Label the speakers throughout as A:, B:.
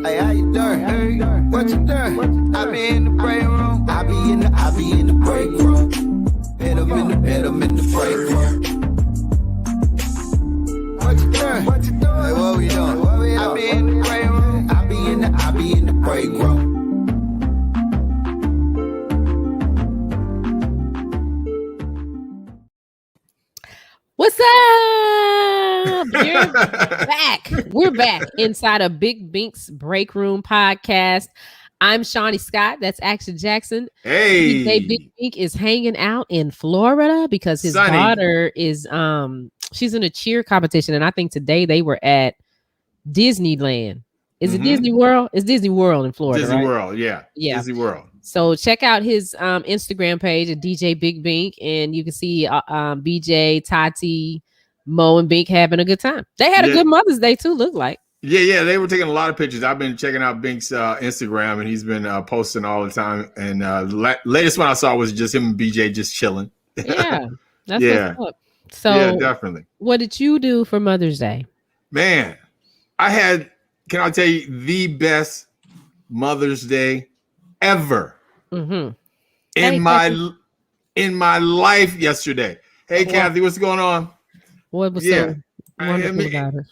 A: Hey, how you doing? Hey, what you doing? I be in the break room. I be in the break room. Hit 'em in the break room. What you doing? What you doing? Hey, what we doing? I be in the break room. I be in the break room.
B: What's up? You're back. We're back inside of Big Bink's Break Room podcast. I'm Shawnee Scott. That's Action Jackson.
C: Hey.
B: Today, Big Bink is hanging out in Florida because his daughter is she's in a cheer competition, and I think today they were at Disneyland. Is it Disney World? It's Disney World in Florida.
C: Disney
B: right?
C: World, yeah. Disney World.
B: So check out his Instagram page at DJ Big Bink, and you can see BJ, Tati, Mo, and Bink having a good time. They had a good Mother's Day too, look like.
C: Yeah. They were taking a lot of pictures. I've been checking out Bink's Instagram, and he's been posting all the time. And latest one I saw was just him and BJ just chilling.
B: Yeah, that's what's up. So
C: yeah, definitely.
B: What did you do for Mother's Day? Man,
C: can I tell you, the best Mother's Day ever in my life yesterday. Hey, Kathy, what's going on?
B: What was so wonderful about it?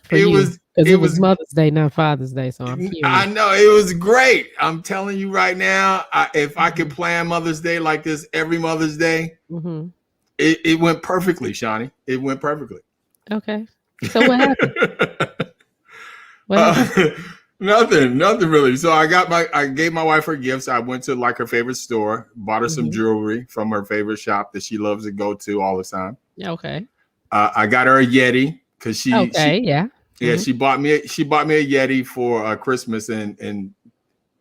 B: It was Mother's Day, not Father's Day. So I'm curious.
C: I know it was great. I'm telling you right now, if I could plan Mother's Day like this every Mother's Day, it went perfectly, Shawnee. It went perfectly.
B: Okay. So what happened?
C: Nothing really. So I gave my wife her gifts. I went to like her favorite store, bought her some jewelry from her favorite shop that she loves to go to all the time.
B: Okay.
C: I got her a Yeti because she bought me a Yeti for Christmas, and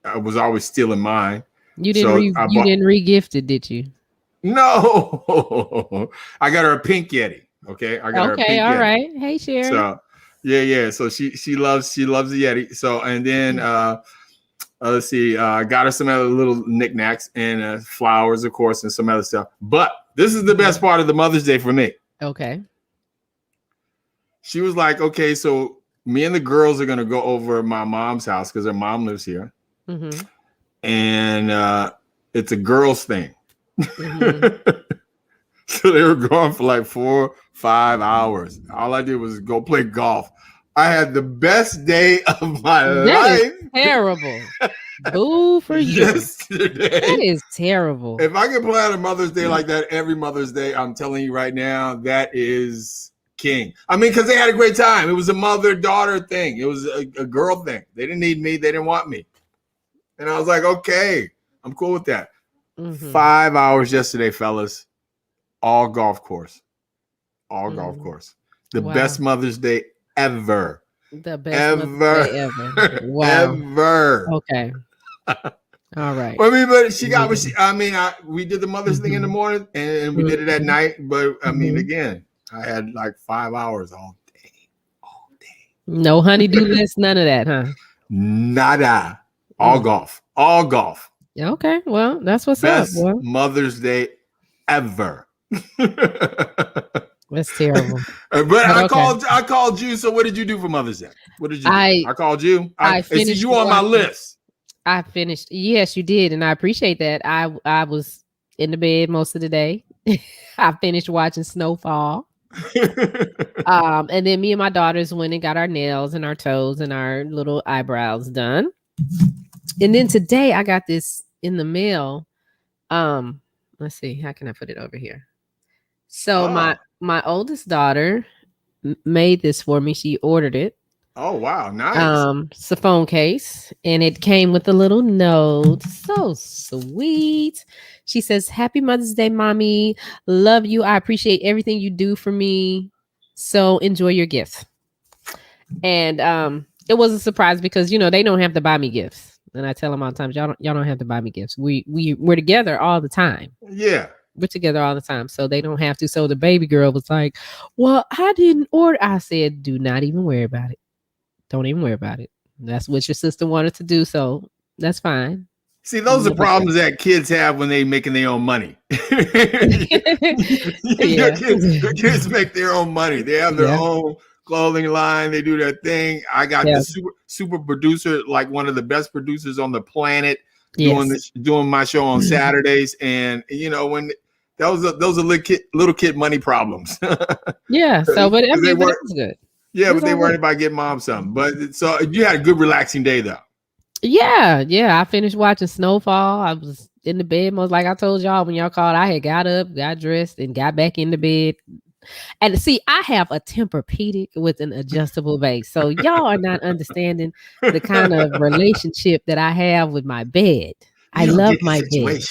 C: I was always stealing mine.
B: You didn't re-gift it, did you?
C: No, I got her a pink Yeti. Okay, I got her a pink
B: all
C: Yeti.
B: right. Hey, Sharon.
C: So yeah. So she loves the Yeti. So and then let's see, I got her some other little knickknacks and flowers, of course, and some other stuff. But this is the best part of the Mother's Day for me.
B: Okay.
C: She was like, okay, so me and the girls are gonna go over my mom's house because her mom lives here, and it's a girls thing. So they were gone for like 4-5 hours. All I did was go play golf. I had the best day of my life.
B: Is terrible. Boo for you.
C: Yesterday.
B: That is terrible.
C: If I could plan a Mother's Day like that every Mother's Day, I'm telling you right now, that is king. I mean, because they had a great time. It was a mother-daughter thing. It was a girl thing. They didn't need me. They didn't want me. And I was like, okay, I'm cool with that. 5 hours yesterday, fellas. All golf course. Golf course. The best Mother's Day ever.
B: The best Mother's Day ever. Wow.
C: Ever.
B: Okay. All right.
C: I mean, but she got what she. I mean, we did the Mother's thing in the morning, and we did it at night. But I mean, again, I had like 5 hours all day.
B: No honey-do list, none of that, huh?
C: Nada. All golf.
B: Okay. Well, that's what's
C: best
B: up. Boy.
C: Mother's Day ever.
B: That's terrible.
C: But I called you. So what did you do for Mother's Day? What did you do? I called you. I see you on my list.
B: I finished. Yes, you did. And I appreciate that. I was in the bed most of the day. I finished watching Snowfall. And then me and my daughters went and got our nails and our toes and our little eyebrows done. And then today I got this in the mail. Let's see, how can I put it over here? So my oldest daughter made this for me. She ordered it.
C: Oh wow, nice.
B: It's a phone case, and it came with a little note. So sweet. She says, "Happy Mother's Day, Mommy. Love you. I appreciate everything you do for me. So enjoy your gifts." And it was a surprise because they don't have to buy me gifts. And I tell them all the time, y'all don't have to buy me gifts. We're together all the time.
C: Yeah.
B: We're together all the time. So they don't have to. So the baby girl was like, well, I didn't order. I said, do not even worry about it. Don't even worry about it. That's what your sister wanted to do. So that's fine.
C: See, those are problems that kids have when they making their own money. Your kids make their own money. They have their own clothing line. They do their thing. I got the super producer, like one of the best producers on the planet, doing my show on Saturdays. And you know, when those are little kid money problems.
B: Yeah. So, but I mean, but it was good.
C: Yeah, but they worried about getting mom something. But so you had a good relaxing day though.
B: Yeah. I finished watching Snowfall. I was in the bed. Most like I told y'all when y'all called, I had got up, got dressed, and got back in the bed. And see, I have a Tempur-Pedic with an adjustable base. So y'all are not understanding the kind of relationship that I have with my bed. I love my bed.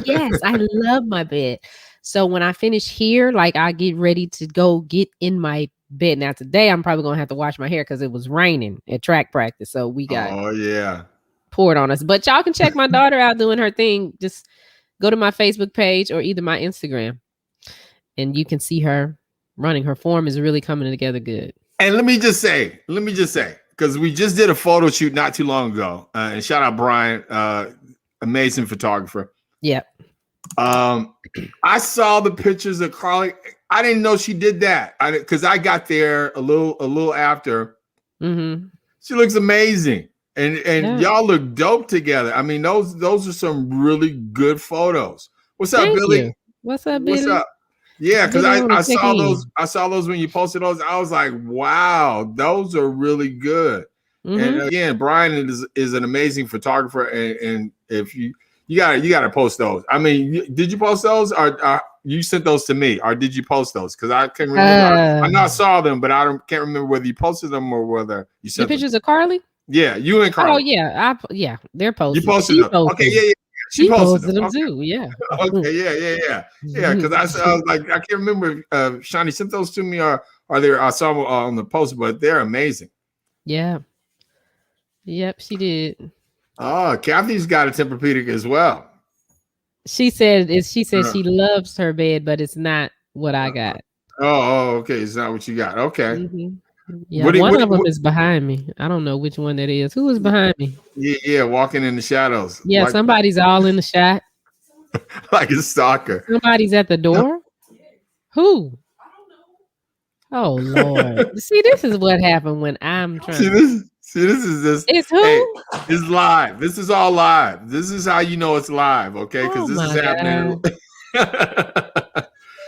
B: Yes, I love my bed. So when I finish here, like I get ready to go get in my bed. Now today, I'm probably going to have to wash my hair because it was raining at track practice. So we got poured on us. But y'all can check my daughter out doing her thing. Just go to my Facebook page or either my Instagram. And you can see her running. Her form is really coming together good. And
C: let me just say, because we just did a photo shoot not too long ago. And shout out Brian, amazing photographer.
B: Yep.
C: I saw the pictures of Carly. I didn't know she did that because I got there a little after.
B: Mm-hmm.
C: She looks amazing. And y'all look dope together. I mean, those are some really good photos. What's up, Billy?
B: You. What's up, Billy?
C: What's up? Yeah, because I saw those. I saw those when you posted those. I was like, wow, those are really good. Mm-hmm. And again, Brian is an amazing photographer. And if you gotta post those. I mean, did you post those or you sent those to me or did you post those? Because I can't remember. I know I saw them, but can't remember whether you posted them or whether you sent
B: the pictures of Carly.
C: Yeah, you and Carly.
B: Oh yeah, they're posted.
C: You posted them. Okay, yeah.
B: She posted them too. Yeah.
C: Okay. Yeah. Because I was like, I can't remember if Shani sent those to me or I saw them on the post, but they're amazing.
B: Yeah. Yep, she did.
C: Oh, Kathy's got a Tempur-Pedic as well.
B: She said she loves her bed, but it's not what I got.
C: Oh, okay. It's not what you got. Okay.
B: Mm-hmm. Yeah, one of them is behind me. I don't know which one that is. Who is behind me?
C: Yeah, walking in the shadows.
B: Yeah, like, somebody's all in the shot.
C: Like a stalker.
B: Somebody's at the door. Who? Oh Lord. See, this is what happened when I'm trying.
C: See, this is this.
B: It's who?
C: Hey, it's live. This is all live. This is how you know it's live, okay? Because this is happening.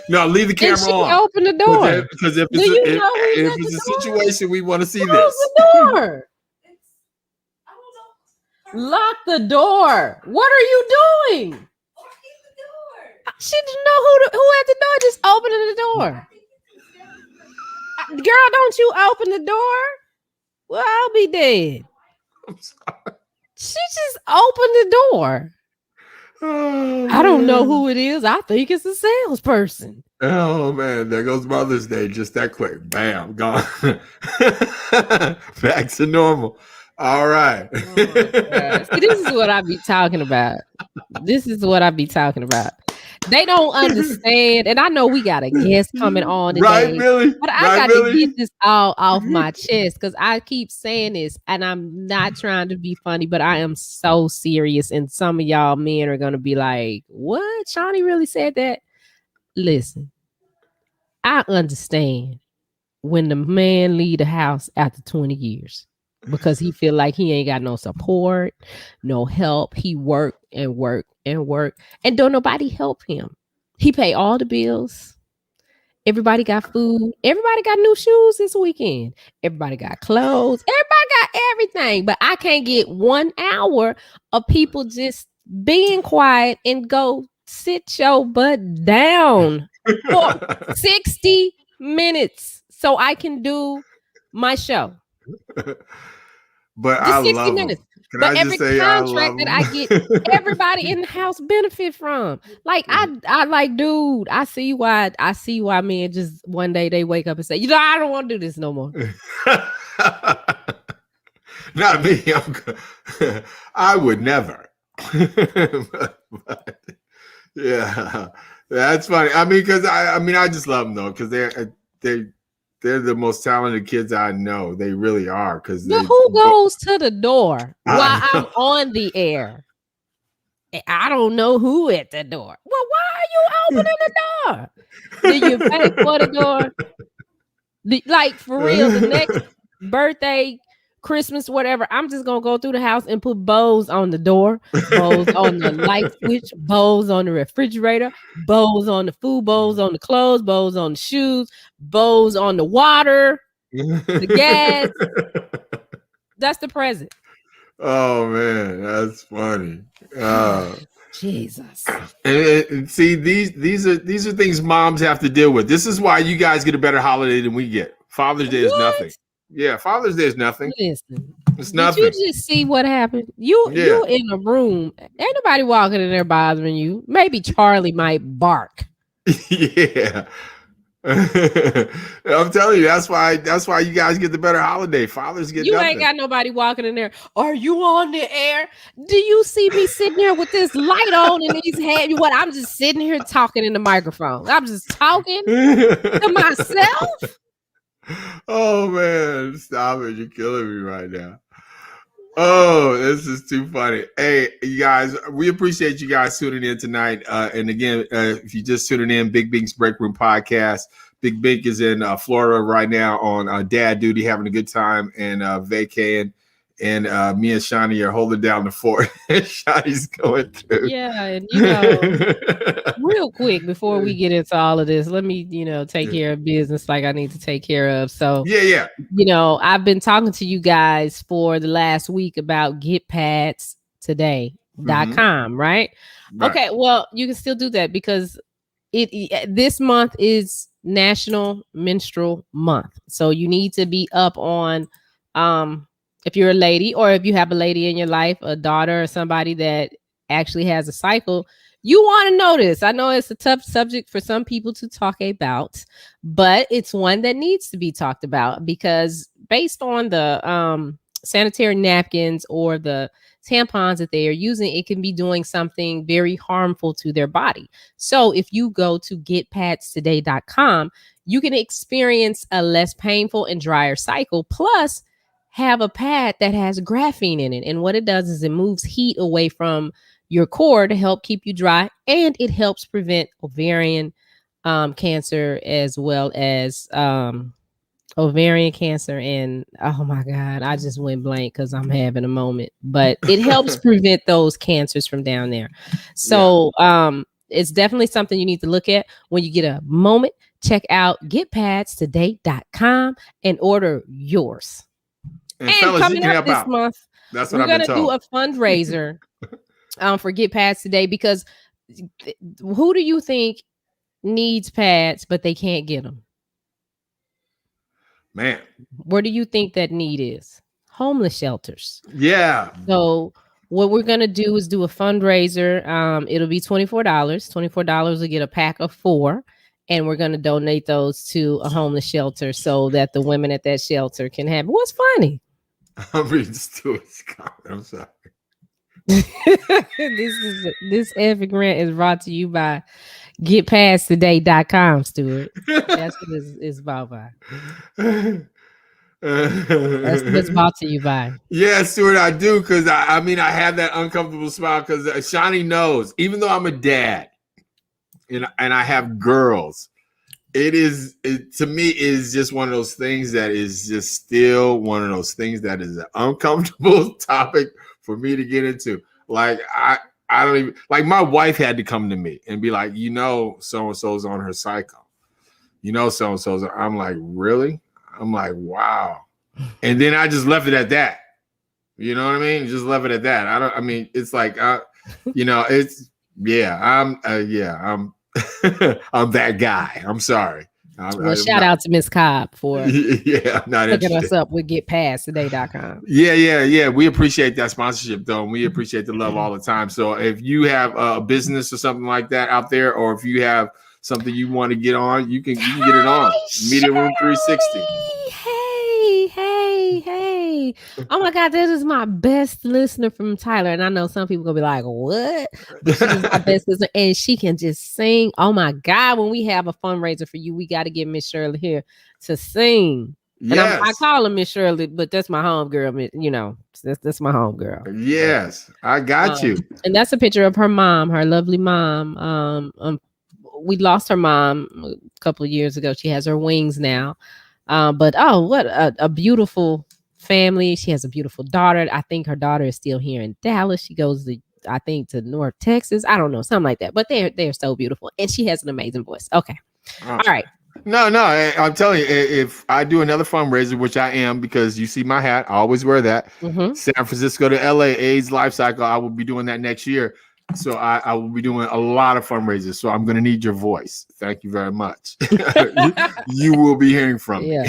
C: No, leave the camera on.
B: Open the door.
C: Because if it's a situation, we want to see this.
B: The door. Lock the door. What are you doing? She didn't know who at the door. Just opening the door. Girl, don't you open the door? Well, I'll be dead.
C: I'm sorry.
B: She just opened the door.
C: Oh,
B: I don't know who it is. I think it's a salesperson.
C: Oh man, there goes Mother's Day just that quick. Bam, gone. Back to normal. All right.
B: Oh, see, this is what I be talking about. They don't understand, and I know we got a guest coming on today,
C: right, Billy?
B: But I got to get this all off my chest because I keep saying this, and I'm not trying to be funny, but I am so serious. And some of y'all men are gonna be like, "What? Shawnee really said that?" Listen, I understand when the man leave the house after 20 years because he feel like he ain't got no support, no help. He work and work and don't nobody help him. He pay all the bills. Everybody got food. Everybody got new shoes this weekend. Everybody got clothes. Everybody got everything. But I can't get 1 hour of people just being quiet and go sit your butt down for 60 minutes so I can do my show.
C: But just I 60 love minutes.
B: But every contract that I get, everybody in the house benefit from. Like I like, dude, I see why men just one day they wake up and say, you know, I don't want to do this no more.
C: Not me. I would never. but, yeah, that's funny. I mean, because I just love them though, because they're the most talented kids I know. They really are. Because
B: who goes to the door while I'm on the air? I don't know who at the door. Well, why are you opening the door? Do you pay for the door? Like for real, the next birthday, Christmas, whatever, I'm just gonna go through the house and put bows on the door, bows on the light switch, bows on the refrigerator, bows on the food, bows on the clothes, bows on the shoes, bows on the water, the gas. That's the present.
C: Oh man, that's funny.
B: Jesus.
C: And see, these are things moms have to deal with. This is why you guys get a better holiday than we get. Father's Day is nothing. Yeah, Father's Day is nothing.
B: Listen,
C: it's nothing.
B: Did you just see what happened? You in a room. Ain't nobody walking in there bothering you. Maybe Charlie might bark.
C: Yeah. I'm telling you, that's why you guys get the better holiday. Fathers get nothing.
B: Ain't got nobody walking in there. Are you on the air? Do you see me sitting here with this light on and these head? What? I'm just sitting here talking in the microphone. I'm just talking to myself.
C: Oh man, stop it. You're killing me right now. Oh, this is too funny. Hey, you guys, we appreciate you guys tuning in tonight. And again, if you just tuning in, Big Bink's Break Room Podcast. Big Bink is in Florida right now on dad duty, having a good time and vacating. And me and Shani are holding down the fort. Shani's going through.
B: Yeah, and real quick before we get into all of this, let me, take care of business like I need to take care of. So
C: yeah.
B: I've been talking to you guys for the last week about getpadstoday.com, right? Okay, well, you can still do that because this month is National Menstrual Month. So you need to be up on if you're a lady or if you have a lady in your life, a daughter or somebody that actually has a cycle, you want to know this. I know it's a tough subject for some people to talk about, but it's one that needs to be talked about because based on the sanitary napkins or the tampons that they are using, it can be doing something very harmful to their body. So if you go to getpadstoday.com, you can experience a less painful and drier cycle, plus have a pad that has graphene in it. And what it does is it moves heat away from your core to help keep you dry. And it helps prevent ovarian cancer as well as ovarian cancer. And oh my God, I just went blank because I'm having a moment. But it helps prevent those cancers from down there. So it's definitely something you need to look at when you get a moment. Check out getpadstoday.com and order yours.
C: And fellas,
B: coming up this month,
C: that's what
B: we're going to do
C: told.
B: a fundraiser for Get Pads Today because who do you think needs pads but they can't get them?
C: Man,
B: where do you think that need is? Homeless shelters.
C: Yeah.
B: So what we're going to do is do a fundraiser. It'll be $24. $24 will get a pack of 4. And we're going to donate those to a homeless shelter so that the women at that shelter can have. What's funny?
C: I'm reading Stuart's comment. I'm sorry.
B: This epic rant is brought to you by getpadstoday.com, Stuart. That's what it's about by. That's brought to you by.
C: Yeah, Stuart, I do because I have that uncomfortable smile because Shani knows, even though I'm a dad and I have girls, it to me is just one of those things that is just still one of those things that is an uncomfortable topic for me to get into. Like I don't even like my wife had to come to me and be like, so-and-so's on her cycle. So-and-so's. I'm like, really? I'm like, wow. And then I just left it at that. You know what I mean? Just left it at that. It's like, I'm I'm that guy. I'm sorry.
B: Shout out to Miss Cobb for hooking us up with getpadstoday.com.
C: Yeah. We appreciate that sponsorship, though. And we appreciate the love all the time. So if you have a business or something like that out there, or if you have something you want to get on, you can get it on. Media Room 360.
B: Hey. Oh my God, this is my best listener from Tyler. And I know some people gonna be like, what? But she's my best listener and she can just sing. Oh my God, when we have a fundraiser for you, we got to get Miss Shirley here to sing. Yes. And I call her Miss Shirley, but that's my home girl. That's my home girl.
C: Yes, I got you.
B: And that's a picture of her mom, her lovely mom. We lost her mom a couple of years ago. She has her wings now. But what a beautiful family. She has a beautiful daughter. I think her daughter is still here in Dallas. She goes to, I think, to North Texas. I don't know, something like that. But they're so beautiful, and she has an amazing voice. Okay, all right.
C: No, I'm telling you, if I do another fundraiser, which I am, because you see my hat, I always wear that.
B: Mm-hmm.
C: San Francisco to LA AIDS Life Cycle, I will be doing that next year. So I will be doing a lot of fundraisers. So I'm going to need your voice. Thank you very much. you will be hearing from me.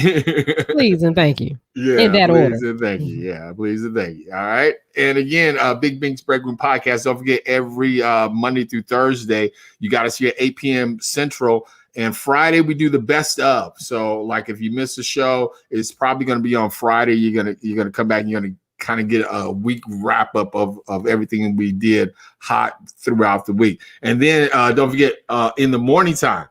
B: Please and thank you.
C: Yeah,
B: in that
C: please
B: order.
C: And thank you. Yeah, please and thank you. All right. And again, Big Bink's Break Room Podcast. Don't forget, every Monday through Thursday, you got us here at 8 p.m. Central. And Friday we do the best of. So, like, if you miss the show, it's probably going to be on Friday. You're gonna come back and you're gonna kind of get a week wrap up of everything we did hot throughout the week. And then don't forget, in the morning time,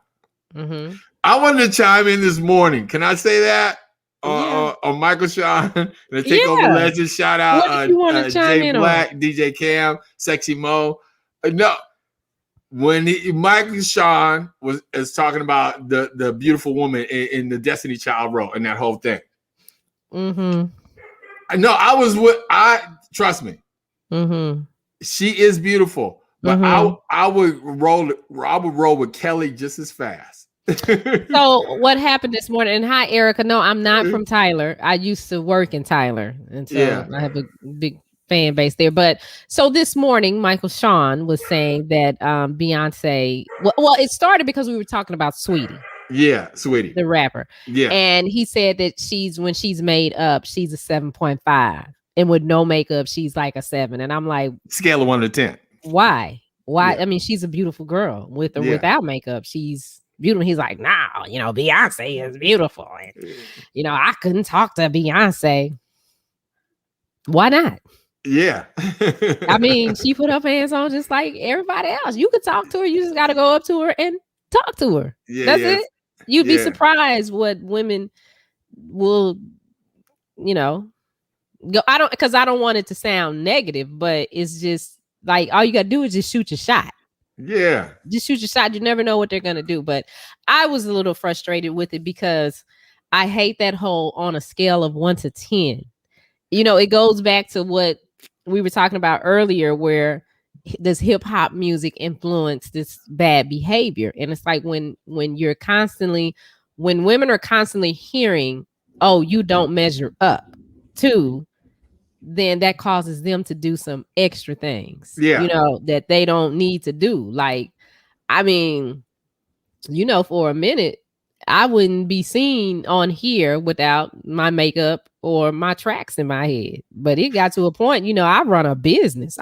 C: I wanted to chime in this morning. Can I say that? On Michael Sean, the Takeover Legend, shout out Jay Black, DJ Cam, Sexy Mo. No, when Michael Sean is talking about the beautiful woman in the Destiny Child role and that whole thing. No, trust me. She is beautiful, but I would roll with Kelly just as fast.
B: So what happened this morning? And hi, Erica. No, I'm not from Tyler. I used to work in Tyler, and so I have a big fan base there. But so this morning, Michael Sean was saying that Beyonce. Well, it started because we were talking about Sweetie.
C: Yeah, Sweetie,
B: the rapper.
C: Yeah,
B: and he said that when she's made up, she's a 7.5, and with no makeup, she's like a 7. And I'm like,
C: scale of 1 to 10.
B: Why? Yeah. I mean, she's a beautiful girl with or without makeup. She's beautiful. He's like, no, Beyonce is beautiful. And, I couldn't talk to Beyonce. Why not?
C: Yeah.
B: I mean, she put her hands on just like everybody else. You could talk to her. You just got to go up to her and talk to her. That's it. You'd be surprised what women will, go. I don't want it to sound negative, but it's just like all you got to do is just shoot your shot.
C: Yeah.
B: Just shoot your shot. You never know what they're going to do. But I was a little frustrated with it because I hate that whole on a scale of 1 to 10. It goes back to what we were talking about earlier, where does hip hop music influence this bad behavior? And it's like when women are constantly hearing, oh, you don't measure up too, then that causes them to do some extra things, that they don't need to do. Like, I mean, for a minute, I wouldn't be seen on here without my makeup or my tracks in my head. But it got to a point, I run a business.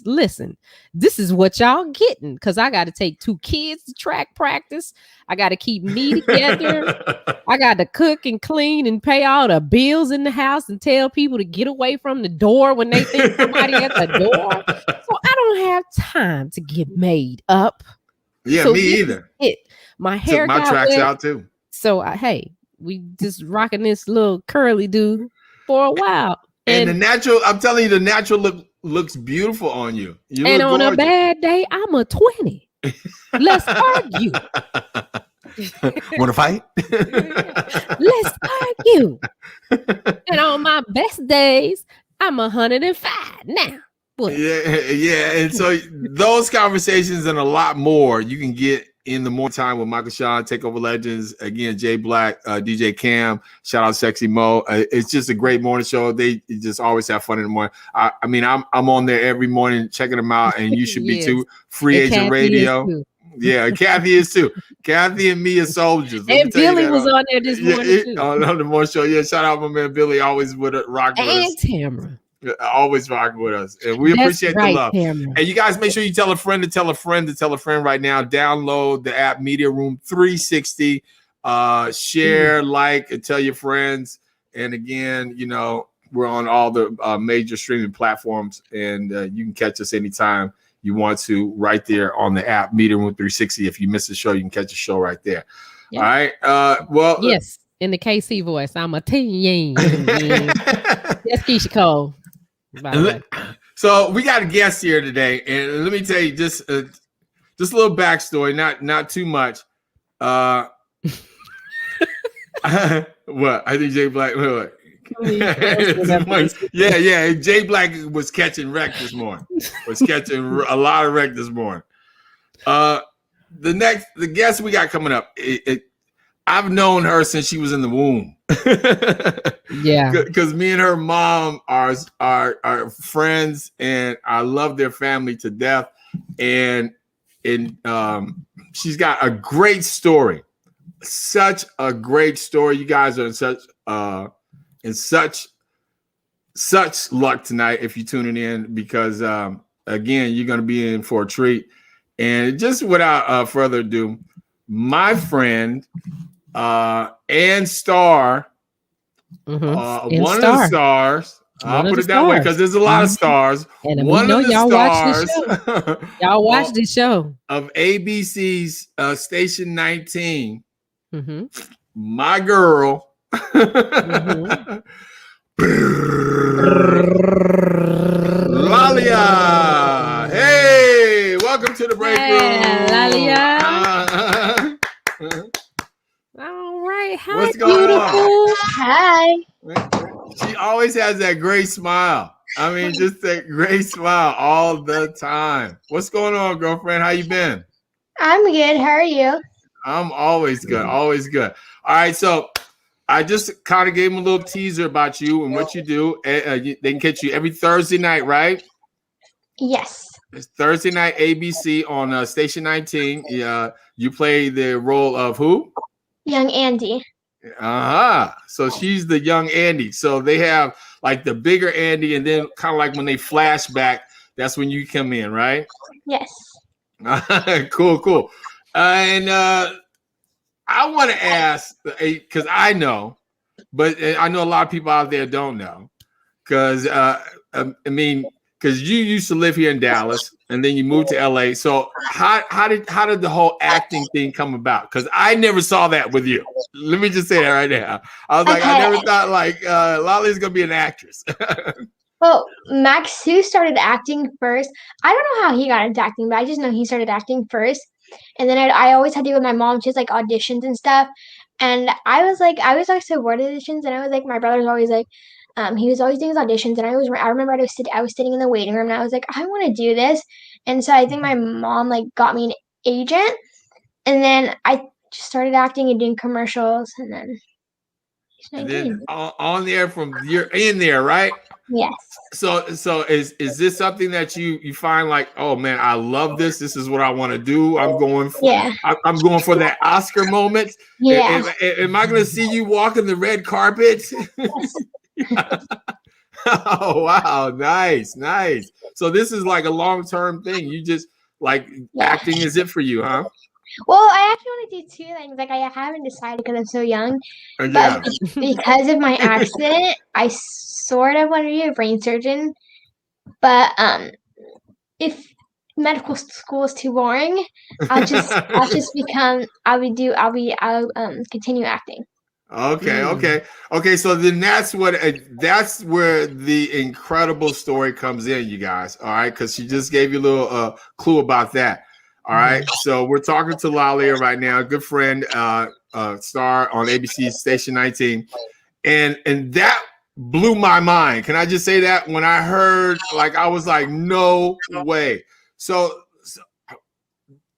B: Listen, this is what y'all getting, because I got to take 2 kids to track practice. I got to keep me together. I got to cook and clean and pay all the bills in the house and tell people to get away from the door when they think somebody at the door. So I don't have time to get made up.
C: Yeah, so me either.
B: My hair
C: took my tracks out too.
B: So we just rocking this little curly dude for a while.
C: And the natural, I'm telling you, the natural look looks beautiful on you.
B: And on a bad day, I'm a 20. Let's argue.
C: Want to fight?
B: Let's argue. And on my best days, I'm 105 now. What?
C: Yeah. And so those conversations and a lot more you can get in the more time with Michael Sean, Takeover Legends. Again, Jay Black, DJ Cam, shout out Sexy Mo. It's just a great morning show. They just always have fun in the morning. I mean, I'm on there every morning checking them out, and you should be too. Free Agent Kathy Radio. Yeah, Kathy is too. Kathy and me are soldiers.
B: And Billy was on there this morning too.
C: On the morning show. Yeah, shout out my man Billy, always with it, rocking with us.
B: And Tamara.
C: Always rocking with us, and we appreciate the love. Tamara. And you guys make sure you tell a friend to tell a friend to tell a friend right now. Download the app Media Room 360. Share, like, and tell your friends. And again, we're on all the major streaming platforms, and you can catch us anytime you want to right there on the app Media Room 360. If you miss the show, you can catch the show right there. Yep. All right. Well,
B: yes, in the KC voice, I'm a teen. That's Keisha Cole.
C: So we got a guest here today, and let me tell you just a little backstory, not too much. What? I think Jay Black. What?
B: Yeah.
C: Yeah. Jay Black was catching wreck this morning. Was catching a lot of wreck this morning. The guest we got coming up. I've known her since she was in the womb.
B: Yeah.
C: Because me and her mom are friends, and I love their family to death. And she's got a great story. Such a great story. You guys are in such luck tonight if you're tuning in, because again, you're going to be in for a treat. And just without further ado, my friend and star,
B: One
C: of the stars. I'll put it that way because there's a lot of stars.
B: And
C: one of the
B: y'all
C: stars.
B: Watch the show. Y'all watch the show
C: of ABC's Station 19. My girl. Lalia. Hey, welcome to the break room.
B: Lalia. All right. Hi,
C: what's going
B: beautiful.
C: on?
D: Hi.
C: She always has that great smile. I mean, just that great smile all the time. What's going on, girlfriend? How you been?
D: I'm good. How are you?
C: I'm always good. Always good. All right, so I just kind of gave them a little teaser about you and what you do. They can catch you every Thursday night, right?
D: Yes.
C: It's Thursday night ABC on Station 19. You play the role of who?
D: Young Andy.
C: So she's the young Andy. So they have like the bigger Andy, and then kind of like when they flash back, that's when you come in, right?
D: Yes.
C: Cool. And I want to ask, because I know, but I know a lot of people out there don't know, because because you used to live here in Dallas and then you moved to LA. So how did the whole acting thing come about? Because I never saw that with you. Let me just say that right now. I was like, I never thought like Lalia's gonna be an actress.
D: Well, Max, who started acting first. I don't know how he got into acting, but I just know he started acting first. And then I always had to go with my mom. She has like auditions and stuff. And I was like so bored of auditions, and I was like, my brother was always like, he was always doing his auditions, and I remember I was sitting in the waiting room, and I was like, I want to do this. And so I think my mom like got me an agent, and then I just started acting and doing commercials, and then.
C: And then on there you're in there, right?
D: Yes.
C: So is this something that you find like, oh man, I love this. This is what I want to do. I'm going for I'm going for that Oscar moment.
D: Yeah.
C: Am I going to see you walking the red carpet? Oh wow, nice. So this is like a long-term thing. You just like acting is it for you, huh?
D: Well, I actually want to do two things. Like, I haven't decided because I'm so young. But because of my accident, I sort of want to be a brain surgeon. But if medical school is too boring, I'll continue acting.
C: Okay. So then that's where the incredible story comes in, you guys. All right, because she just gave you a little clue about that. All right, so we're talking to Lalia right now, a good friend, star on ABC Station 19, and that blew my mind. Can I just say that when I heard, like, I was like, no way. So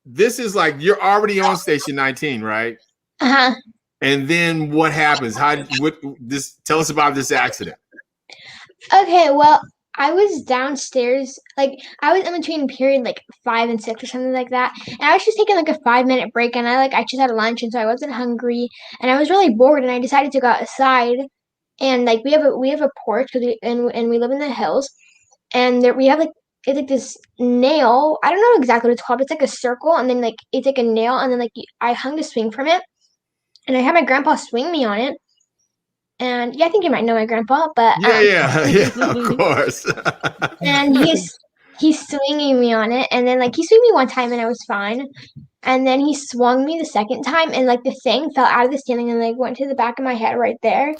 C: this is like you're already on Station 19, right?
D: Uh-huh.
C: And then what happens? Tell us about this accident.
D: Okay, well, I was downstairs, like I was in between period like 5 and 6 or something like that, and I was just taking like a 5-minute break, and I just had lunch, and so I wasn't hungry, and I was really bored, and I decided to go outside, and like we have a porch and we live in the hills, and we have like it's like this nail. I don't know exactly what it's called. But it's like a circle, and then like it's like a nail, and then like I hung the swing from it, and I had my grandpa swing me on it. And yeah, I think you might know my grandpa, but
C: yeah, of course.
D: And he's swinging me on it, and then like he swung me one time and I was fine, and then he swung me the second time, and like the thing fell out of the ceiling and like went to the back of my head right there,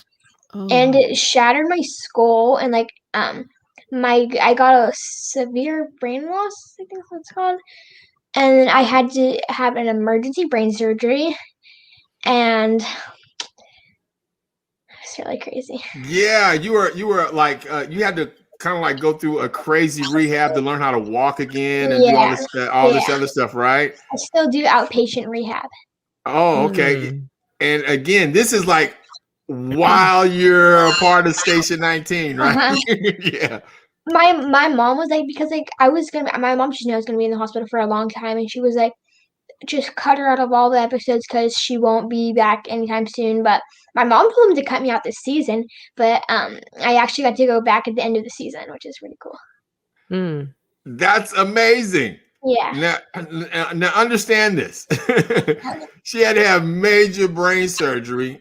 D: and it shattered my skull, and like I got a severe brain loss, I think that's what it's called, and I had to have an emergency brain surgery, and It's really crazy.
C: Yeah, you were like you had to kind of like go through a crazy rehab to learn how to walk again and do all this other stuff, right?
D: I still do outpatient rehab.
C: Oh, okay. And again, this is like while you're a part of Station 19, right? Yeah.
D: My mom was like, because like my mom just knew I was gonna be in the hospital for a long time, and she was like, just cut her out of all the episodes because she won't be back anytime soon. But my mom told him to cut me out this season, but I actually got to go back at the end of the season, which is really cool.
C: That's amazing.
D: Yeah.
C: Now understand this. She had to have major brain surgery.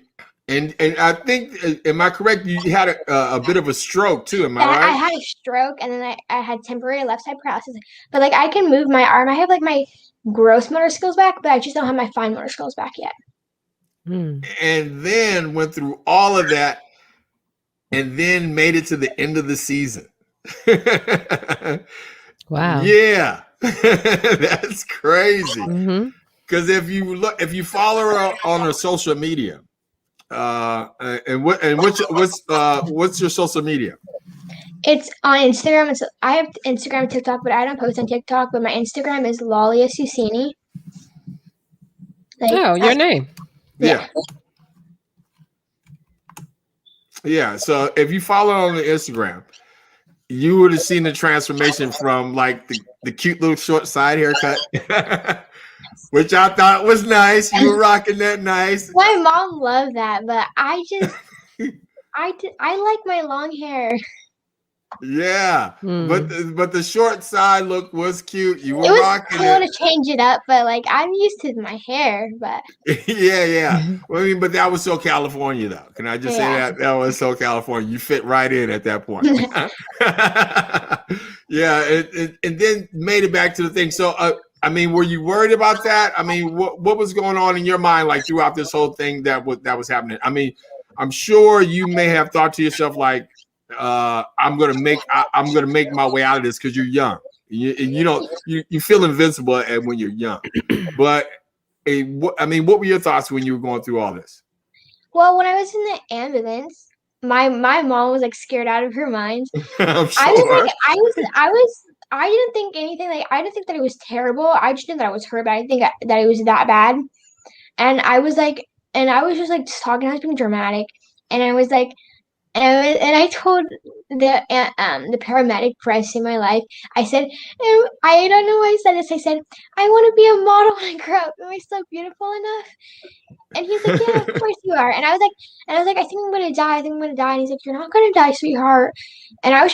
C: And I think, am I correct? You had a bit of a stroke too, am I right?
D: I had a stroke, and then I had temporary left side paralysis. But like I can move my arm. I have like my gross motor skills back, but I just don't have my fine motor skills back yet.
C: And then went through all of that, and then made it to the end of the season.
B: Wow.
C: Yeah, that's crazy. Because if you follow her on her social media. And what's your social media?
D: It's on Instagram. I have Instagram and TikTok, but I don't post on TikTok. But my Instagram is Lalia Susini.
B: Like, your name.
C: Yeah. Yeah. So if you follow her on the Instagram, you would have seen the transformation from like the cute little short side haircut. Which I thought was nice. You were rocking that nice.
D: My mom loved that, but I like my long hair.
C: Yeah, but the short side look was cute. You were rocking
D: it. I want to change it up, but like I'm used to my hair. But
C: yeah. Well, I mean, but that was so California, though. Can I just say that was so California? You fit right in at that point. Yeah, and then made it back to the thing. So. I mean, were you worried about that? I mean, what was going on in your mind like throughout this whole thing that was happening? I mean, I'm sure you may have thought to yourself like, I'm gonna make my way out of this because you're young. You feel invincible when you're young. But I mean, what were your thoughts when you were going through all this?
D: Well, when I was in the ambulance, my mom was like scared out of her mind.
C: I'm sure.
D: I didn't think anything. Like I didn't think that it was terrible. I just knew that I was hurt, but I didn't think that it was that bad. And I was just like talking. I was being dramatic, and I was like, and I told the paramedic for in my life. I said, I don't know why I said this. I said, I want to be a model when I grow up. Am I so beautiful enough? And he's like, yeah, of course you are. And I was like, I think I'm gonna die. I think I'm gonna die. And he's like, you're not gonna die, sweetheart. And I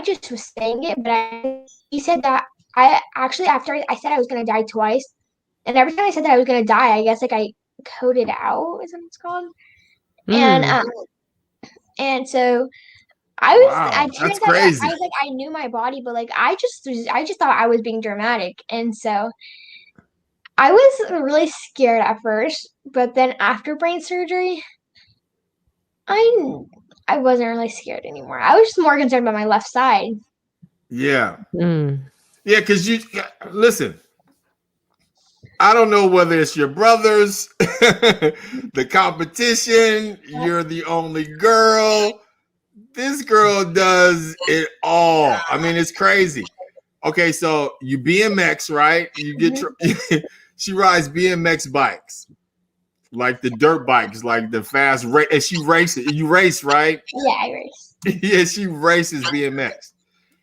D: just was saying it, but he said that I actually, after I said I was going to die twice, and every time I said that I was going to die, I guess like I coded out, is what it's called. And so
C: that's crazy.
D: I was like, I knew my body, but like, I just thought I was being dramatic. And so I was really scared at first, but then after brain surgery, I wasn't really scared anymore. I was just more concerned about my left side.
C: Yeah. Yeah, because listen, I don't know whether it's your brothers, the competition, you're the only girl. This girl does it all. I mean, it's crazy. Okay, so you BMX, right? You get she rides BMX bikes. Like the dirt bikes, like the fast race, and she races. You race, right?
D: Yeah, I race.
C: Yeah, she races BMX.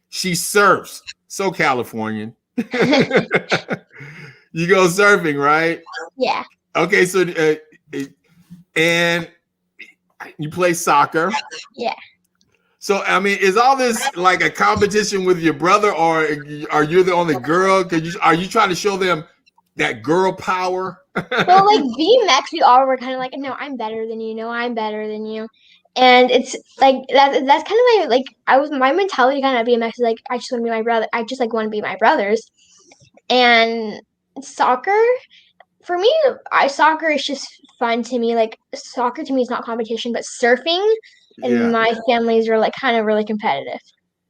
C: She surfs. So Californian. You go surfing, right?
D: Yeah.
C: Okay, so and you play soccer.
D: Yeah.
C: So I mean, is all this like a competition with your brother, or are you the only girl? Are you trying to show them that girl power?
D: Well, like BMX, we all were kind of like, no, I'm better than you. No, I'm better than you. And it's like that's kind of like my mentality kind of BMX is like, I just want to be my brother. I just like want to be my brothers. And soccer, for me, soccer is just fun to me. Like soccer to me is not competition, but surfing and my families are like kind of really competitive.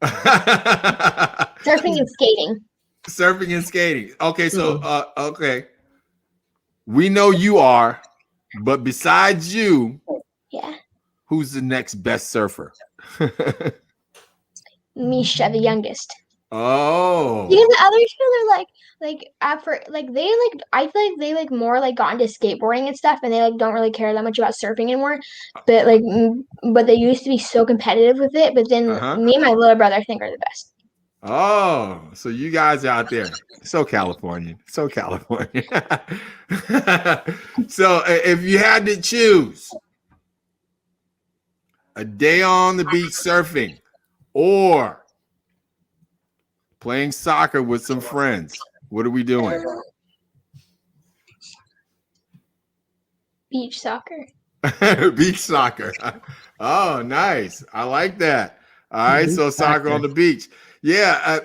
D: Surfing and skating.
C: Surfing and skating. Okay, so okay. We know you are. But besides you,
D: Yeah.
C: who's the next best surfer?
D: Misha, the youngest.
C: Oh.
D: Because the other two are after I feel like they more got into skateboarding and stuff, and they don't really care that much about surfing anymore. But but they used to be so competitive with it. But then me and my little brother, I think, are the best.
C: Oh, so you guys out there, so Californian. So if you had to choose a day on the beach surfing or playing soccer with some friends, what are we doing?
D: Beach soccer.
C: Beach soccer. Oh, nice. I like that. All right, so soccer on the beach. Yeah,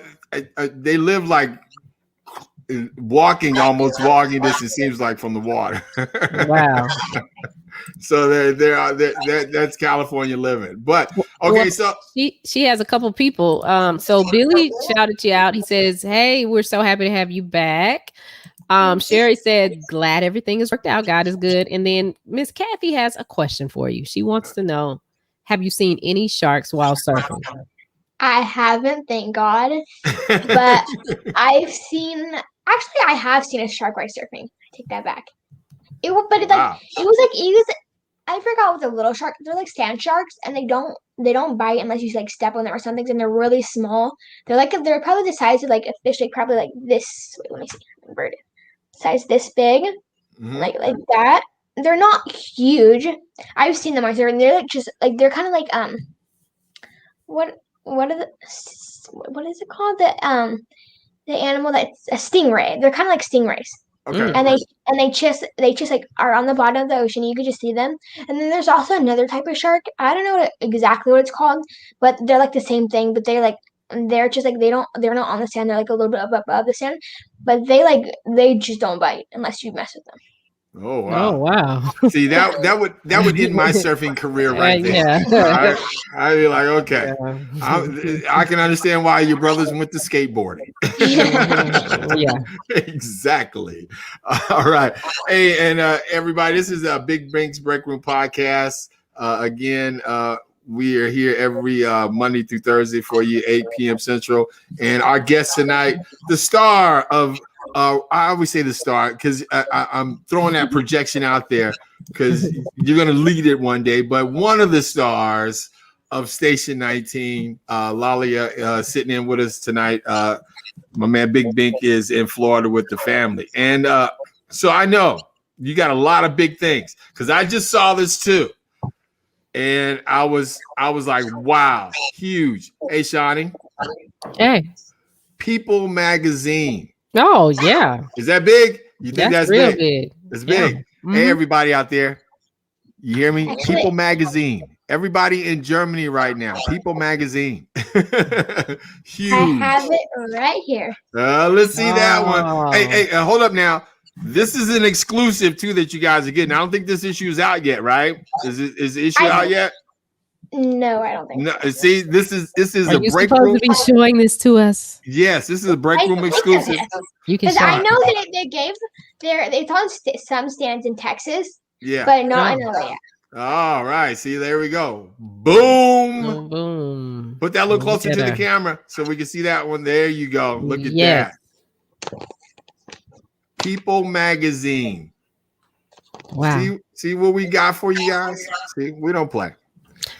C: they live like almost walking distance, it seems like, from the water.
B: Wow.
C: So that's California living. But okay,
B: well,
C: so
B: she has a couple people. So Billy shouted you out. He says, "Hey, we're so happy to have you back." Sherry said, "Glad everything has worked out. God is good." And then Miss Kathy has a question for you. She wants to know, have you seen any sharks while surfing?
D: I haven't, thank God. But I have seen a shark while surfing. I take that back. It was I forgot what the little shark. They're like sand sharks, and they don't bite unless you step on them or something. And they're really small. They're probably the size of a fish, probably like this. Wait, let me see. Inverted. Size this big, like that. They're not huge. I've seen them on there, and they're they're kind of what is it called? The animal that's a stingray. They're kind of like stingrays.
C: Okay.
D: And they just are on the bottom of the ocean. You could just see them. And then there's also another type of shark. I don't know exactly what it's called, but they're like the same thing. But they're they're not on the sand. They're a little bit above the sand, but they just don't bite unless you mess with them.
C: Oh wow!
B: Oh wow!
C: See that would end my surfing career right there.
B: Yeah.
C: I'd be like, okay, I can understand why your brothers went to skateboarding.
B: Yeah,
C: exactly. All right, hey, and everybody, this is a Big Bink's Break Room podcast. Again, we are here every Monday through Thursday for you, 8 p.m. Central, and our guest tonight, the star of. I always say the star because I'm throwing that projection out there because you're going to lead it one day. But one of the stars of Station 19, Lalia, sitting in with us tonight. My man Big Bink is in Florida with the family. And so I know you got a lot of big things because I just saw this too. And I was like, wow, huge. Hey, Shawnee.
B: Hey.
C: People Magazine.
B: Oh yeah,
C: is that big? You think that's
B: real
C: big? It's big.
B: Mm-hmm.
C: Hey, everybody out there, you hear me? People Magazine. Everybody in Germany right now. People Magazine. Huge.
D: I have it right here.
C: Let's see that one. Hey, hold up now. This is an exclusive too that you guys are getting. I don't think this issue is out yet, right? Is the issue out yet?
D: No, I don't think.
C: No, so. See, this is
B: Are you supposed to be showing this to us?
C: Yes, this is a break room exclusive.
B: You can.
D: Because I know that they gave it's on some stands in Texas.
C: Yeah,
D: but not in LA.
C: All right, see, there we go. Boom,
B: boom, boom.
C: Put that a little closer to the camera so we can see that one. There you go. Look at that. People Magazine.
B: Wow.
C: See what we got for you guys. See, we don't play.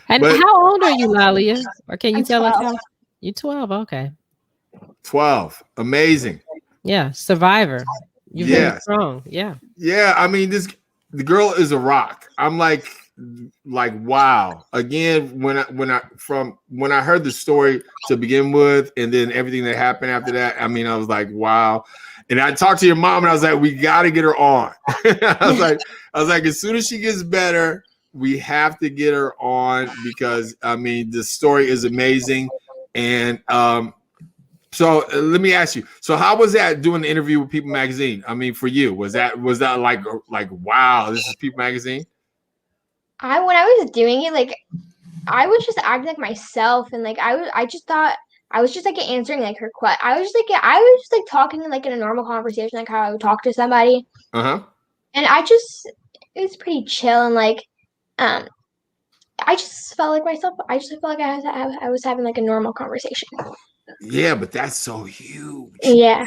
B: And how old are you, Lalia? Or can you tell
D: 12.
B: us how? You're 12. Okay.
C: 12. Amazing.
B: Yeah. Survivor. You're very strong. Yeah.
C: Yeah. I mean, the girl is a rock. I'm like wow. Again, when I heard the story to begin with, and then everything that happened after that, I mean, I was like, wow. And I talked to your mom, and I was like, we got to get her on. I was like, as soon as she gets better, we have to get her on because I mean the story is amazing. And so let me ask you. So how was that doing the interview with People Magazine? I mean, for you, was that like wow, this is People Magazine?
D: When I was doing it, I was just acting like myself, and I just thought I was just answering her question. I was just talking in a normal conversation, how I would talk to somebody.
C: Uh-huh.
D: And I just was pretty chill and like I just felt like myself. I just felt like I was having like a normal conversation.
C: Yeah, but that's so huge.
D: Yeah.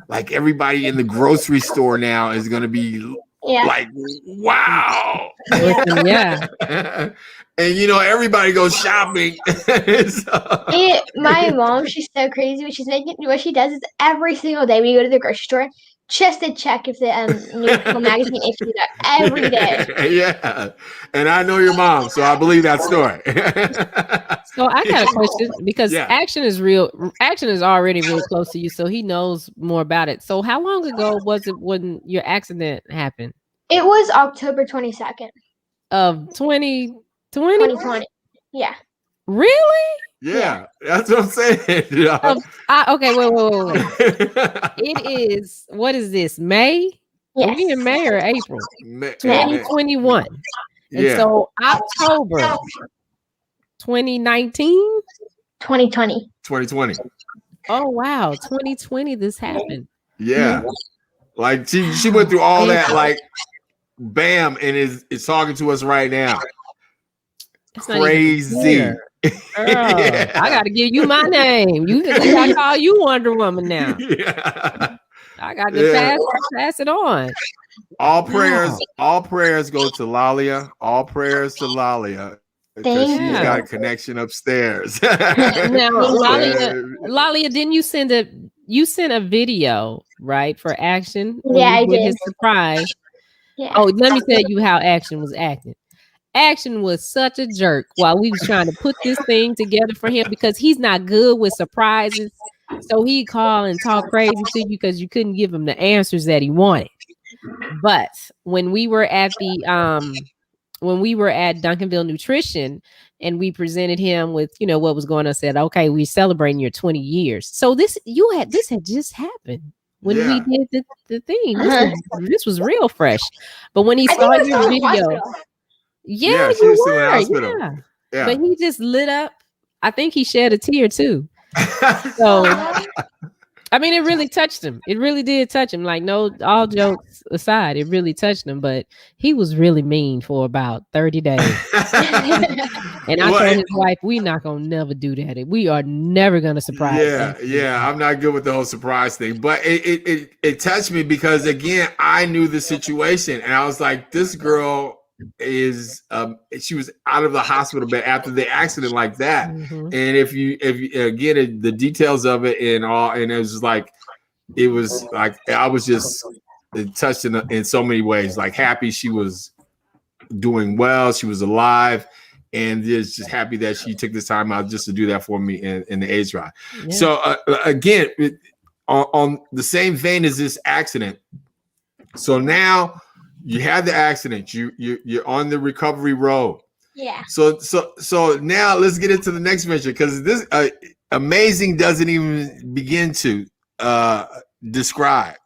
C: Like everybody in the grocery store now is going to be like, wow.
B: Listen, yeah.
C: And everybody goes shopping.
D: My mom, she's so crazy. What she does is every single day we go to the grocery store just to check if the new magazine issues out every day.
C: Yeah, and I know your mom, so I believe that story.
B: So I got a question because Action is real. Action is already real close to you, so he knows more about it. So how long ago was it when your accident happened?
D: It was October 22nd
B: of 2020.
D: 2020. Yeah.
B: Really?
C: Yeah, that's what I'm saying.
B: Okay, wait. It is, what is this, May?
D: Yes.
B: Are we in May or April?
C: May.
B: 2021. And so October 2019?
D: 2020.
B: Oh, wow. 2020, this happened.
C: Yeah. Like she went through all that, like, bam, and is talking to us right now.
B: It's
C: crazy.
B: I gotta give you my name. I call you Wonder Woman now.
C: Yeah.
B: I got to pass it on.
C: All prayers go to Lalia. All prayers to Lalia. Because she's got a connection upstairs.
B: Now, Lalia, didn't you send a video, right, for Action?
D: Yeah, I did.
B: His surprise.
D: Yeah.
B: Oh, let me tell you how Action was acting. Action was such a jerk while we was trying to put this thing together for him because he's not good with surprises. So he'd call and talk crazy to you because you couldn't give him the answers that he wanted. But when we were at Duncanville Nutrition and we presented him with, what was going on, said, okay, we're celebrating your 20 years. So this had just happened when we did the thing. This was real fresh. But when he saw your video, she was still in the hospital. Yeah. But he just lit up. I think he shed a tear too. So I mean, it really touched him. It really did touch him. Like, no, all jokes aside, it really touched him. But he was really mean for about 30 days. And I told his wife, we're not gonna never do that. We are never gonna surprise him.
C: Yeah. I'm not good with the whole surprise thing. But it touched me because, again, I knew the situation. And I was like, this girl is she was out of the hospital bed after the accident like that. And if you again the details of it and all, and it was like I was just touched in so many ways, like happy she was doing well, she was alive, and just happy that she took this time out just to do that for me in the AIDS ride. So again, on the same vein as this accident, so now you had the accident. You're on the recovery road.
D: Yeah.
C: So now let's get into the next venture, because this amazing doesn't even begin to describe.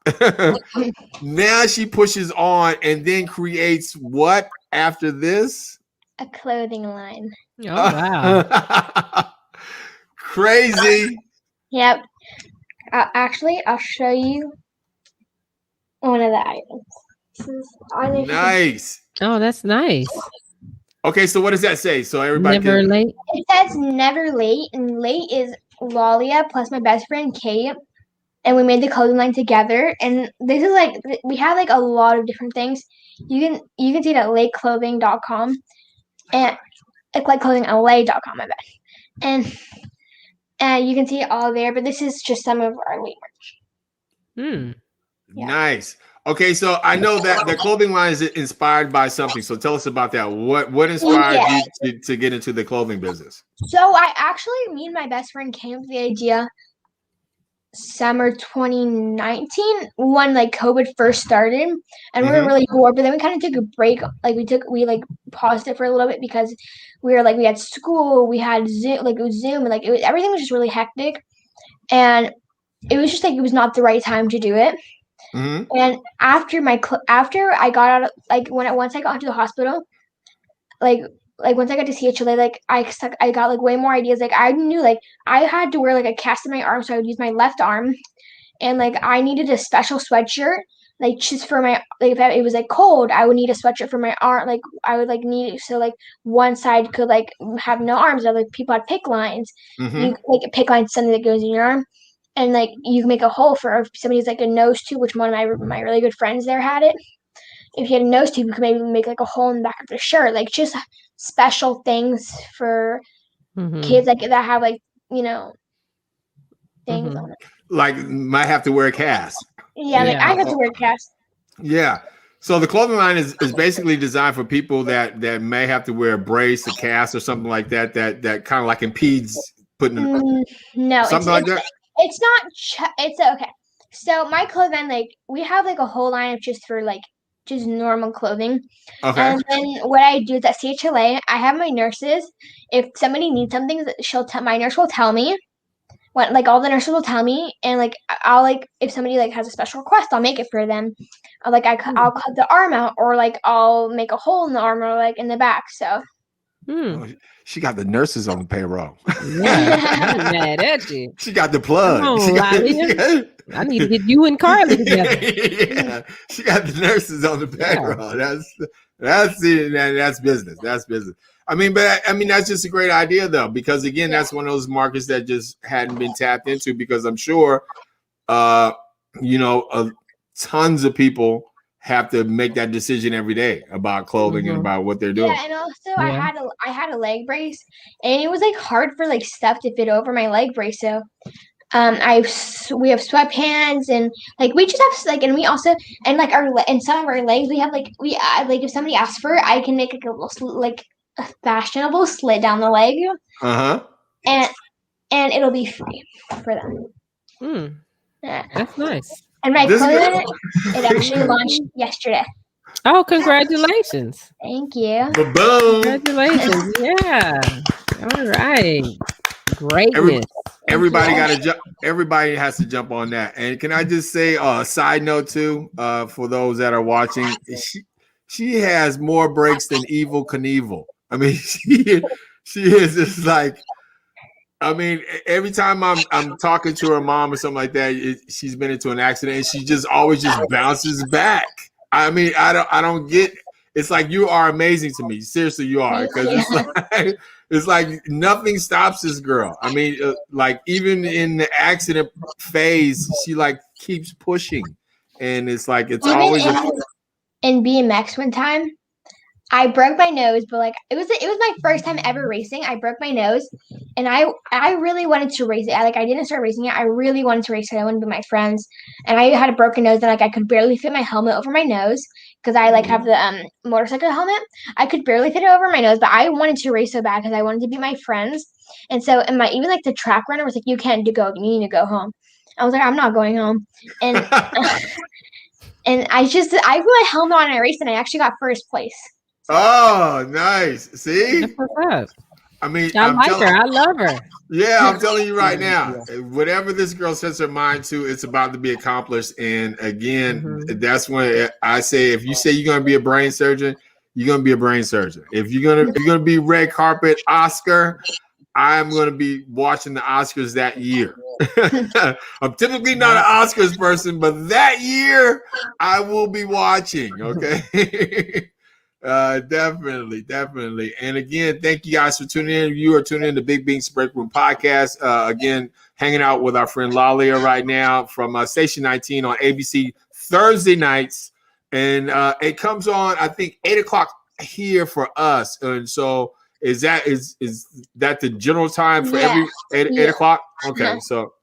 C: Now she pushes on and then creates what after this?
D: A clothing line.
B: Oh wow!
C: Crazy.
D: Yep. Actually, I'll show you one of the items.
C: Nice.
B: Oh, that's nice.
C: Okay, so what does that say? So everybody
B: never late.
D: It says never late, and late is Lalia plus my best friend Kate, and we made the clothing line together. And this is like we have like a lot of different things. You can see it at lateclothing.com and lateclothingla.com, I bet. And you can see it all there. But this is just some of our late merch.
C: Yeah. Nice. Okay, so I know that the clothing line is inspired by something. So tell us about that. What inspired you to get into the clothing business?
D: So me and my best friend came up with the idea summer 2019 when like COVID first started, and we were really bored. But then we kind of took a break. Like we paused it for a little bit because we had school, we had Zoom, and everything was just really hectic, and it was just like it was not the right time to do it. And after I got out of once I got into the hospital, once I got to CHLA, I got way more ideas. I knew I had to wear a cast in my arm, so I would use my left arm, and I needed a special sweatshirt like just for my like if it was like cold, I would need a sweatshirt for my arm. Like I would like need it so like one side could like have no arms. Other people had pick lines.
C: Mm-hmm.
D: You make a pick line something that goes in your arm, and like you can make a hole for if somebody's like a nose tube, which one of my really good friends there had it. If you had a nose tube, you could maybe make like a hole in the back of their shirt, like just special things for kids like that have like things on it.
C: Like might have to wear a cast.
D: Yeah, like I have to wear a cast.
C: Yeah. So the clothing line is basically designed for people that may have to wear a brace, a cast, or something like that kind of like impedes putting
D: no
C: something like that.
D: It's not. It's okay. So my clothing, like we have like a whole line of just for like just normal clothing.
C: Okay.
D: And then what I do is at CHLA, I have my nurses. If somebody needs something, my nurse will tell me. When like all the nurses will tell me, and like I'll like if somebody like has a special request, I'll make it for them. I'll cut the arm out, or like I'll make a hole in the arm, or like in the back. So.
C: Oh, she got the nurses on the payroll.
B: Yeah, I'm mad at you.
C: She got the plug.
B: I need to get you and Carly together.
C: Yeah, she got the nurses on the payroll. Yeah. That's it. That's business. That's business. I mean, that's just a great idea though, because again, that's one of those markets that just hadn't been tapped into. Because I'm sure, tons of people have to make that decision every day about clothing and about what they're doing.
D: Yeah, and also I had a leg brace, and it was like hard for like stuff to fit over my leg brace. So, we have sweatpants, and like we just have like, and we also and like and some of our legs we have like like if somebody asks for it, I can make like a little like a fashionable slit down the leg. And it'll be free for them.
B: Yeah. That's nice.
D: And my clothing, it actually launched yesterday.
B: Oh, congratulations.
D: Thank you.
C: Boom.
B: Congratulations. Yeah. All right. Greatness.
C: Everybody has to jump on that. And can I just say a side note too, for those that are watching, she has more breaks than Evel Knievel. I mean, she is just like, I mean, every time I'm talking to her mom or something like that, she's been into an accident, and she just always just bounces back. I mean, I don't get. It's like you are amazing to me. Seriously, you are, because it's like nothing stops this girl. I mean, like even in the accident phase, she like keeps pushing, and it's like it's even always
D: in BMX one time. I broke my nose, but like it was my first time ever racing. I broke my nose, and I really wanted to race it. I didn't start racing it. I really wanted to race it. I wanted to be my friends, and I had a broken nose, and like I could barely fit my helmet over my nose because I like have the motorcycle helmet. I could barely fit it over my nose, but I wanted to race so bad because I wanted to be my friends. And so, even like the track runner was like, "You can't go. You need to go home." I was like, "I'm not going home," and and I put my helmet on and I raced, and I actually got first place.
C: Oh, nice. See?
B: That's what's up.
C: I mean,
B: I like her. I love her.
C: Yeah, I'm telling you right now, whatever this girl sets her mind to, it's about to be accomplished. And again, that's when I say, if you say you're going to be a brain surgeon, you're going to be a brain surgeon. If you're going to be red carpet Oscar, I'm going to be watching the Oscars that year. I'm typically not an Oscars person, but that year I will be watching. Okay. Definitely. And again, thank you guys for tuning in. You are tuning in to Big Bink's Break Room Podcast. Again, hanging out with our friend Lalia right now from Station 19 on ABC Thursday nights. And it comes on, I think, 8:00 here for us. And so is that the general time for every 8 o'clock? Okay, so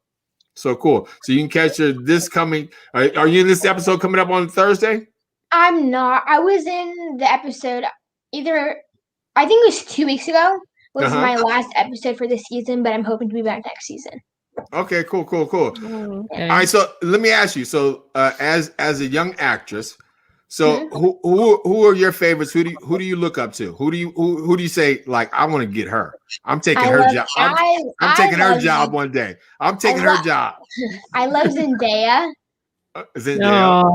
C: cool. So you can catch her this coming. Are you in this episode coming up on Thursday?
D: I'm not. I was in the episode I think it was 2 weeks ago was my last episode for this season, but I'm hoping to be back next season.
C: Okay, cool.
B: Okay.
C: All right, so let me ask you. So as a young actress, so who are your favorites? Who do you look up to? Who do you say, like, I want to get her? I'm taking her job. I'm taking her job one day. I'm taking her job.
D: I love Zendaya.
B: Oh,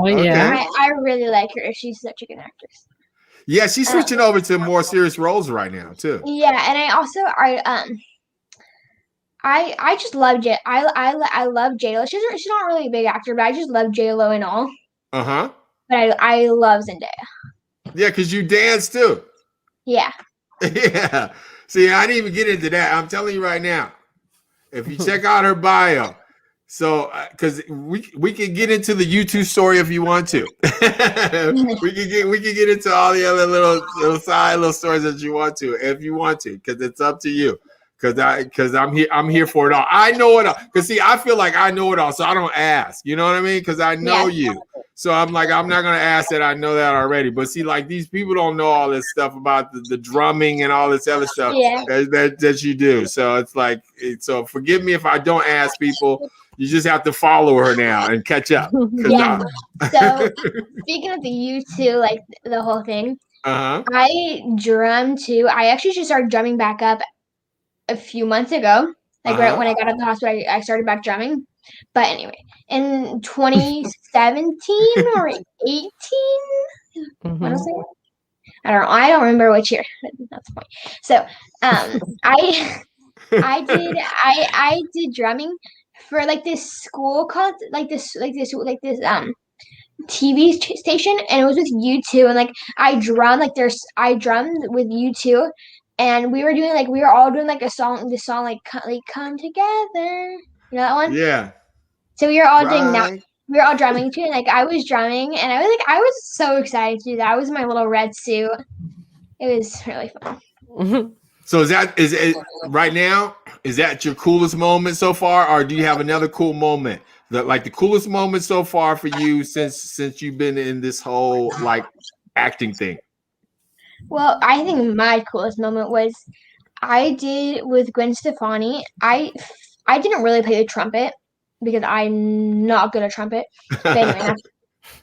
B: yeah.
D: I really like her. She's such a good actress.
C: Yeah, she's switching over to more serious roles right now too.
D: Yeah, and I also I just love I love J-Lo. She's not really a big actor, but I just love J-Lo and all.
C: Uh-huh.
D: But I love Zendaya.
C: Yeah, because you dance too.
D: Yeah.
C: Yeah. See, I didn't even get into that. I'm telling you right now. If you check out her bio, so because we can get into the YouTube story if you want to. we can get into all the other little side little stories that you want to, if you want to, because it's up to you. Because I'm here for it all. I know it all. Because see, I feel like I know it all, so I don't ask. You know what I mean? Because I know you. So I'm like, I'm not gonna ask that. I know that already. But see, like these people don't know all this stuff about the drumming and all this other stuff that you do. So it's like, so forgive me if I don't ask people. You just have to follow her now and catch up.
D: Yeah. So speaking of the U2, like the whole thing, I drum too. I actually just started drumming back up a few months ago. Like right when I got out of the hospital, I started back drumming. But anyway, in 2017 or 18, honestly, I don't know. I don't remember which year. That's the point. So, I did drumming for like this school TV station, and it was with U2, and like I drummed with U2, and we were all doing like this song like come together, you know that one?
C: Yeah.
D: So we were all doing that. We were all drumming too, and like I was drumming, and I was so excited to do that. I was in my little red suit. It was really fun.
C: So is it right now? Is that your coolest moment so far, or do you have another cool moment? The coolest moment so far for you since you've been in this whole like acting thing?
D: Well, I think my coolest moment was I did with Gwen Stefani. I didn't really play the trumpet because I'm not good at trumpet. But anyway,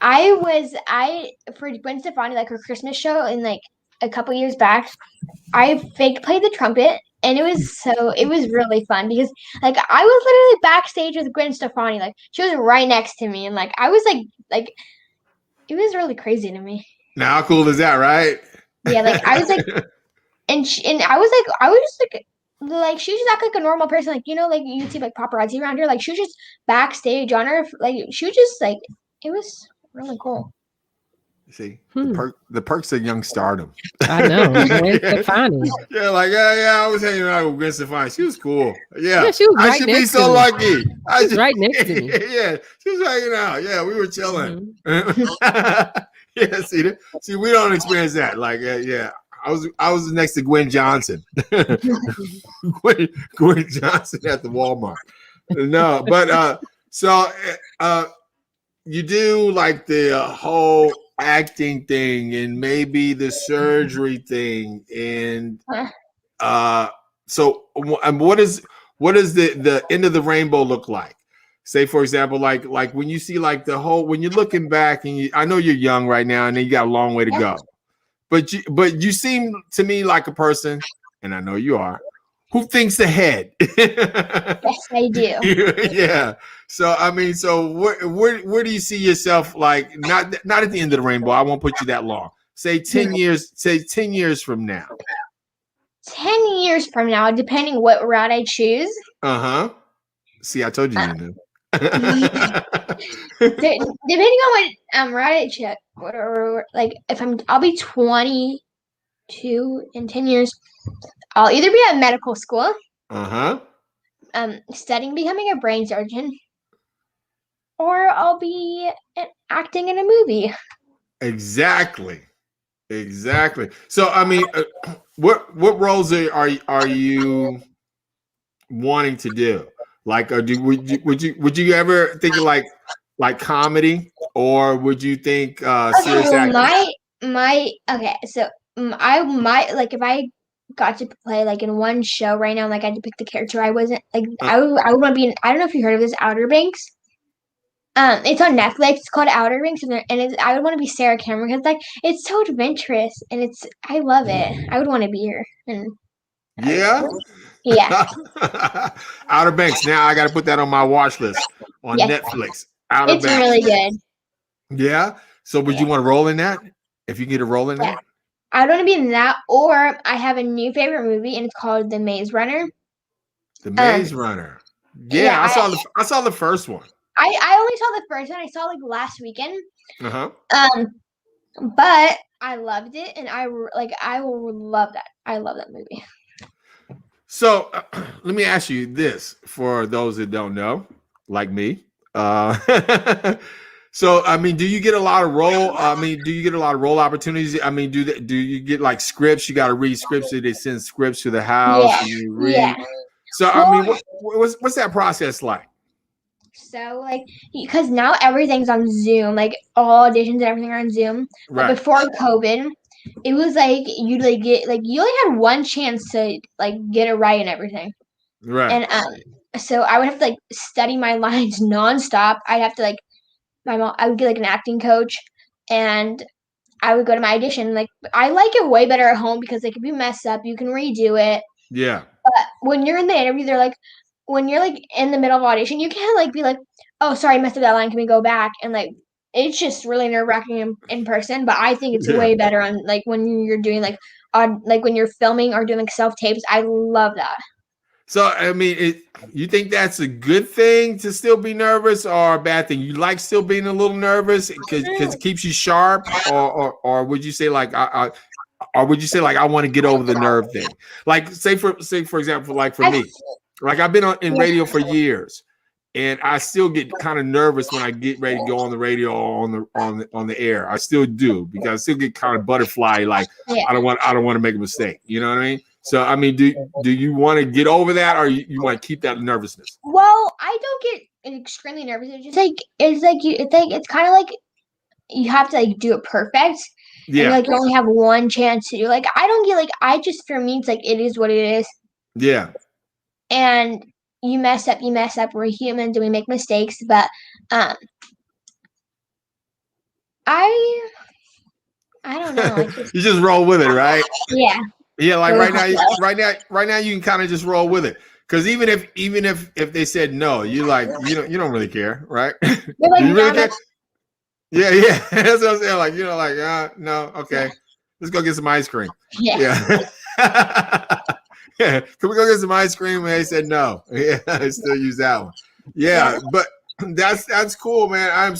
D: I for Gwen Stefani, like her Christmas show in like a couple years back, I fake played the trumpet, and it was really fun because like I was literally backstage with Gwen Stefani, like she was right next to me, and like I was like it was really crazy to me.
C: Now, how cool is that, right?
D: Yeah, like I was like, and I was just like she was just act like a normal person, like like you see like paparazzi around her, like she was just backstage on her, like she was just like it was really cool.
C: See, the perks of young stardom.
B: I know. Stefani.
C: Yeah, like I was hanging out with Gwen Stefani. She was cool. Yeah,
B: she was right
C: I should be so lucky.
B: I was right next to me.
C: Yeah, she was hanging out. Yeah, we were chilling. Yeah, see, we don't experience that. Like, yeah, I was next to Gwen Johnson. Gwen Johnson at the Walmart. No, but so you do like the whole acting thing and maybe the surgery thing, and so what is the end of the rainbow look like? Say, for example, like when you see like the whole, when you're looking back, and I know you're young right now, and then you got a long way to go, but you seem to me like a person, and I know you are, who thinks ahead.
D: Yes, I do.
C: Yeah. So I mean, so where do you see yourself? Like not at the end of the rainbow. I won't put you that long. Say 10 years. Say 10 years from now.
D: 10 years from now, depending what route I choose.
C: See, I told you you knew.
D: Depending on what route I check, whatever. Like if I'll be 22 in 10 years. I'll either be at medical school, studying becoming a brain surgeon, or I'll be acting in a movie.
C: Exactly. So I mean, what roles are you wanting to do? Like, would you ever think of like comedy, or would you think serious acting?
D: So I might, like, if I got to play like in one show right now, like I had to pick the character I wasn't like I would want to be in. I don't know if you heard of this, Outer Banks. It's on Netflix. It's called Outer Banks, and I would want to be Sarah Cameron because like it's so adventurous and I love it. I would want to be her. And
C: yeah. Outer Banks. Now I got to put that on my watch list on Netflix. Outer
D: Banks.
C: It's
D: really good.
C: Yeah. So would you want to roll in that? If you get a role in that?
D: I want to be in that, or I have a new favorite movie, and it's called The Maze Runner.
C: The Maze Runner. Yeah, I saw the first one.
D: I only saw the first one. I saw like last weekend.
C: Uh-huh.
D: But I loved it, and I will love that. I love that movie.
C: So let me ask you this for those that don't know, like me. So I mean, do you get a lot of role? I mean, do you get a lot of role opportunities? I mean, do you get like scripts? You got to read scripts. So they send scripts to the house
D: Yeah,
C: and you read.
D: yeah.
C: So I mean, what's that process like?
D: So like, because now everything's on Zoom, like all auditions and everything are on Zoom. But
C: Right.
D: before COVID, it was like you like get like you only had one chance to like get it right and everything.
C: Right.
D: And so I would have to like study my lines nonstop. I'd have to like I would get like an acting coach, and I would go to my audition. Like I like it way better at home because like if you mess up, you can redo it.
C: Yeah.
D: But when you're in the interview, they're like, when you're like in the middle of audition, you can't like be like, oh, sorry, I messed up that line. Can we go back? And like, it's just really nerve wracking in person. But I think it's
C: Yeah.
D: way better on like when you're doing like when you're filming or doing like self tapes. I love that.
C: So I mean, you think that's a good thing to still be nervous, or a bad thing? You like still being a little nervous because it keeps you sharp, or would you say like or would you say like I want to get over the nerve thing? Like say for example, like for me, like I've been in radio for years, and I still get kind of nervous when I get ready to go on the radio or on the air. I still do because I still get kind of butterfly. Like
D: Yeah.
C: I don't want to make a mistake. You know what I mean? So I mean, do you want to get over that, or you want to keep that nervousness?
D: Well, I don't get extremely nervous. It's kind of like you have to like do it perfect.
C: Yeah.
D: And like you only have one chance to do. Like I don't get like I just for me it's like it is what it is.
C: Yeah.
D: And you mess up. We're humans and we make mistakes. But I don't know.
C: You just roll with it, right?
D: Yeah.
C: Yeah, like
D: Really
C: right now, you can kind of just roll with it. Because even if they said no, you like you don't really care, right?
D: You're like,
C: Do you really
D: yeah,
C: care? Yeah. That's what I'm saying. Like like no, okay, let's go get some ice cream.
D: Yeah.
C: Yeah. Can we go get some ice cream? And they said no. Yeah, I still use that one. Yeah, but that's cool, man. I'm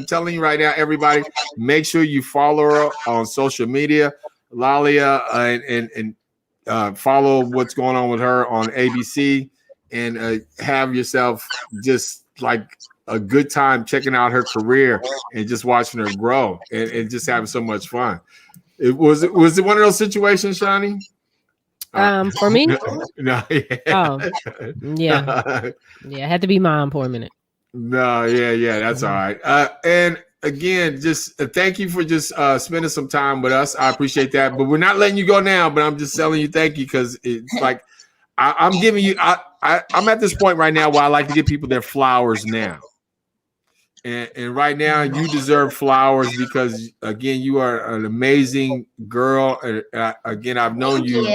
C: telling you right now, everybody, make sure you follow her on social media, Lalia, and follow what's going on with her on ABC, and have yourself just like a good time checking out her career and just watching her grow and just having so much fun. Was it one of those situations, Shani?
B: For me?
C: No.
B: Oh, yeah. Yeah, I had to be mom for a minute.
C: No, yeah, that's all right. And again, just thank you for just spending some time with us. I appreciate that. But we're not letting you go now, but I'm just telling you thank you because it's like I'm giving you I'm at this point right now where I like to give people their flowers now. And right now you deserve flowers because again, you are an amazing girl. And again, I've known you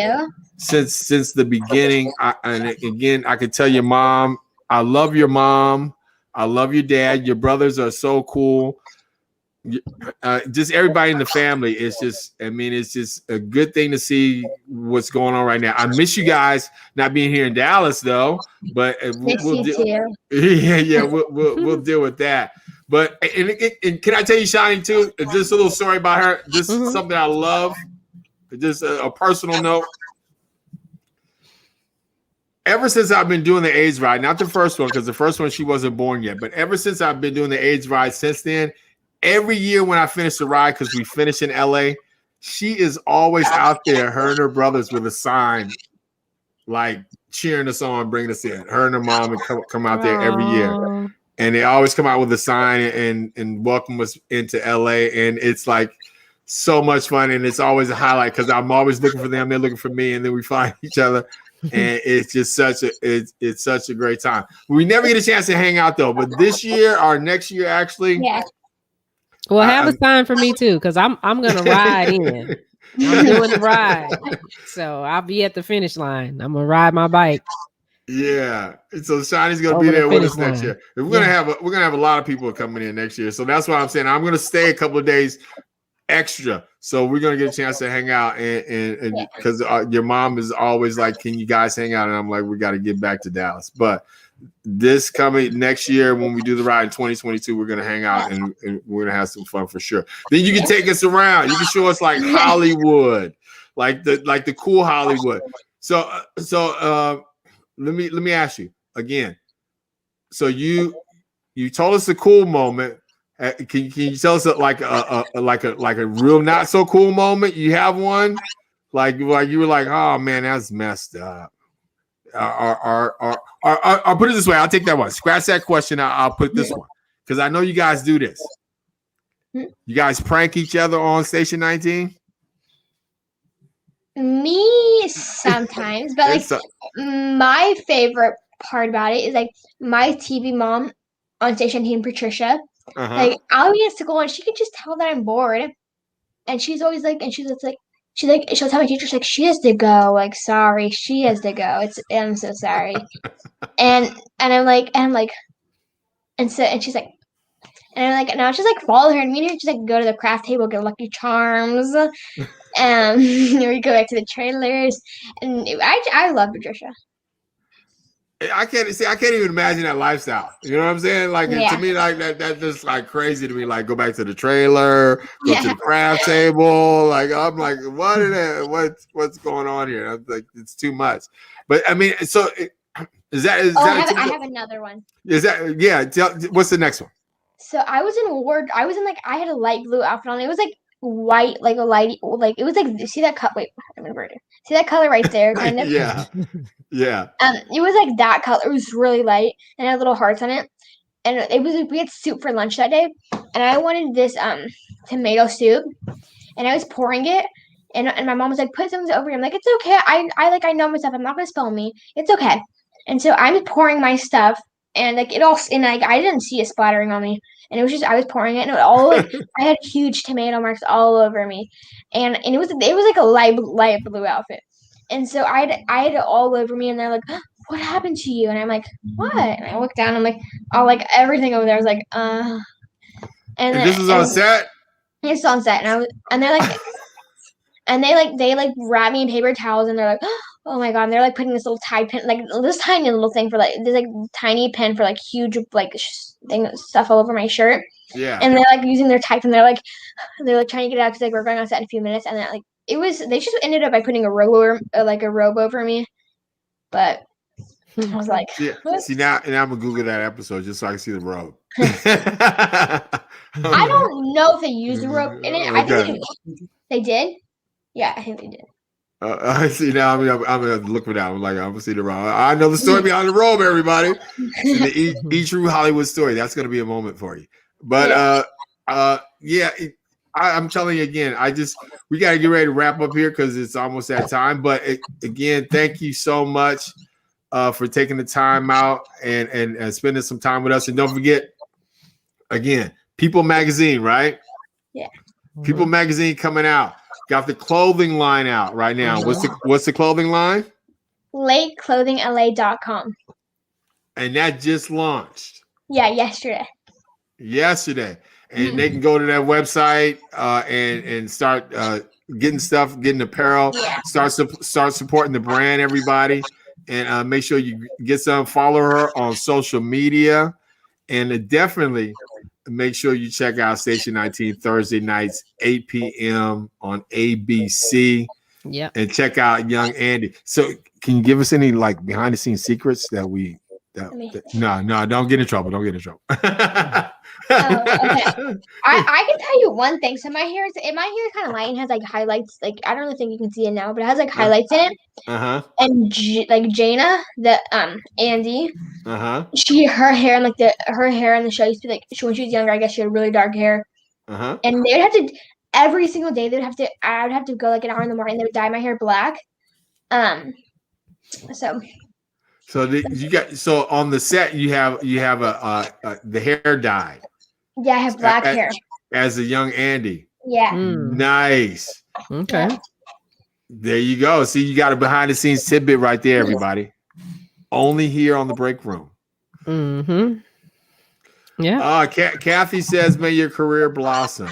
C: since the beginning. And again, I could tell your mom, I love your mom. I love your dad. Your brothers are so cool. Just everybody in the family. It's just a good thing to see what's going on right now. I miss you guys not being here in Dallas though, but we'll deal with that. But and can I tell you, Shani, too, just a little story about her, just something I love, just a personal note. Ever since I've been doing the AIDS ride, not the first one, because the first one she wasn't born yet, but ever since I've been doing the AIDS ride since then, every year when I finish the ride, because we finish in LA, she is always out there, her and her brothers with a sign, like cheering us on, bringing us in. Her and her mom would come out there every year. And they always come out with a sign and welcome us into LA. And it's like so much fun. And it's always a highlight because I'm always looking for them. They're looking for me. And then we find each other. And it's just it's such a great time. We never get a chance to hang out though. But this year or next year, actually.
D: Yeah.
B: Well, have a sign for me too, because I'm gonna ride in. I'm doing the ride. So I'll be at the finish line. I'm gonna ride my bike.
C: Yeah, so Shani's gonna be there with us next year. We're gonna have a lot of people coming in next year. So that's why I'm saying I'm gonna stay a couple of days extra So we're gonna get a chance to hang out, and because your mom is always like, "Can you guys hang out?" And I'm like, "We got to get back to Dallas." But this coming next year, when we do the ride in 2022, we're gonna hang out and we're gonna have some fun for sure. Then you can take us around. You can show us like Hollywood, like the cool Hollywood. So let me ask you again. So you told us a cool moment. Can you tell us like a real not so cool moment? You have one, like you were like, oh man, that's messed up. I'll put it this way. I'll take that one. Scratch that question. I'll put this one because I know you guys do this. You guys prank each other on Station 19?
D: Me sometimes, but like my favorite part about it is like my TV mom on Station 19, Patricia. Like I'll be at school and she can just tell that I'm bored, and she's always like, and she'll tell my teacher, she's like, she has to go. Like, sorry, she has to go. I'm so sorry. and I'm like, and she's like, and I'll just like follow her, and me and her just like go to the craft table, get Lucky Charms, and we go back to the trailers, and I love Patricia.
C: I can't even imagine that lifestyle. You know what I'm saying? Like to me, like that's just like crazy to me. Like go back to the trailer, go to the craft table. Like I'm like, what's going on here? I'm like, it's too much. But I mean, so is that?
D: I have another one.
C: Is that what's the next one?
D: So I was in like I had a light blue outfit on. It was like white, like a light, like it was like see that cut. Wait, I'm gonna burn it. See that color right there, kind of.
C: Yeah.
D: It was like that color. It was really light and had little hearts on it. And it was we had soup for lunch that day, and I wanted this tomato soup, and I was pouring it, and my mom was like, "Put some over here." I'm like, "It's okay. I know myself. I'm not gonna spill me. It's okay." And so I'm pouring my stuff, and like I didn't see it splattering on me, and it was just I was pouring it, and it all like I had huge tomato marks all over me, and it was like a light blue outfit, and so I had it all over me, and they're like, "What happened to you?" And I'm like, "What?" And I look down, I'm like, "Oh, like everything over there." I was like, And
C: this is on set.
D: It's on set, and they're like, and they wrap me in paper towels, and they're like, oh my god, and they're like putting this little tie pin, like this tiny little thing for like this like tiny pin for like huge like stuff all over my shirt.
C: Yeah.
D: And they're like using their type, and they're like trying to get it out because like we're going on set in a few minutes, and then like they just ended up by putting a robe over me, but I was like,
C: see now, and I'm gonna Google that episode just so I can see the robe.
D: I don't know if they used the rope in it. I think they did. Yeah, I think they did.
C: I see now. I'm gonna look for that. I'm gonna see the robe. I know the story behind the robe, everybody. The E True Hollywood story. That's gonna be a moment for you. But I'm telling you again. We gotta get ready to wrap up here because it's almost that time. But again, thank you so much for taking the time out and spending some time with us. And don't forget, again, People Magazine, right?
D: Yeah.
C: People Magazine coming out. Got the clothing line out right now. What's the clothing line?
D: LakeClothingLA.com.
C: And that just launched.
D: Yeah, yesterday.
C: And they can go to that website and start getting apparel. Yeah. Start supporting the brand, everybody. And make sure you get some, follow her on social media. And definitely make sure you check out Station 19 Thursday nights, 8 p.m. on ABC.
B: Yeah.
C: And check out Young Andy. So can you give us any like behind the scenes secrets that no, don't get in trouble. Don't get in trouble.
D: Okay. I can tell you one thing. So my hair is kind of light and has like highlights. Like I don't really think you can see it now, but it has like highlights in it. And like Jaina, the Andy. Her hair and her hair in the show used to be like when she was younger. I guess she had really dark hair. And they would have to every single day. I would have to go like an hour in the morning. They would dye my hair black.
C: So on the set you have the hair dyed.
D: Yeah, I have black hair.
C: As a young Andy.
D: Yeah.
C: Nice.
B: Okay.
C: There you go. See, you got a behind the scenes tidbit right there, everybody. Only here on the break room.
B: Mm-hmm. Yeah.
C: Kathy says, "May your career blossom."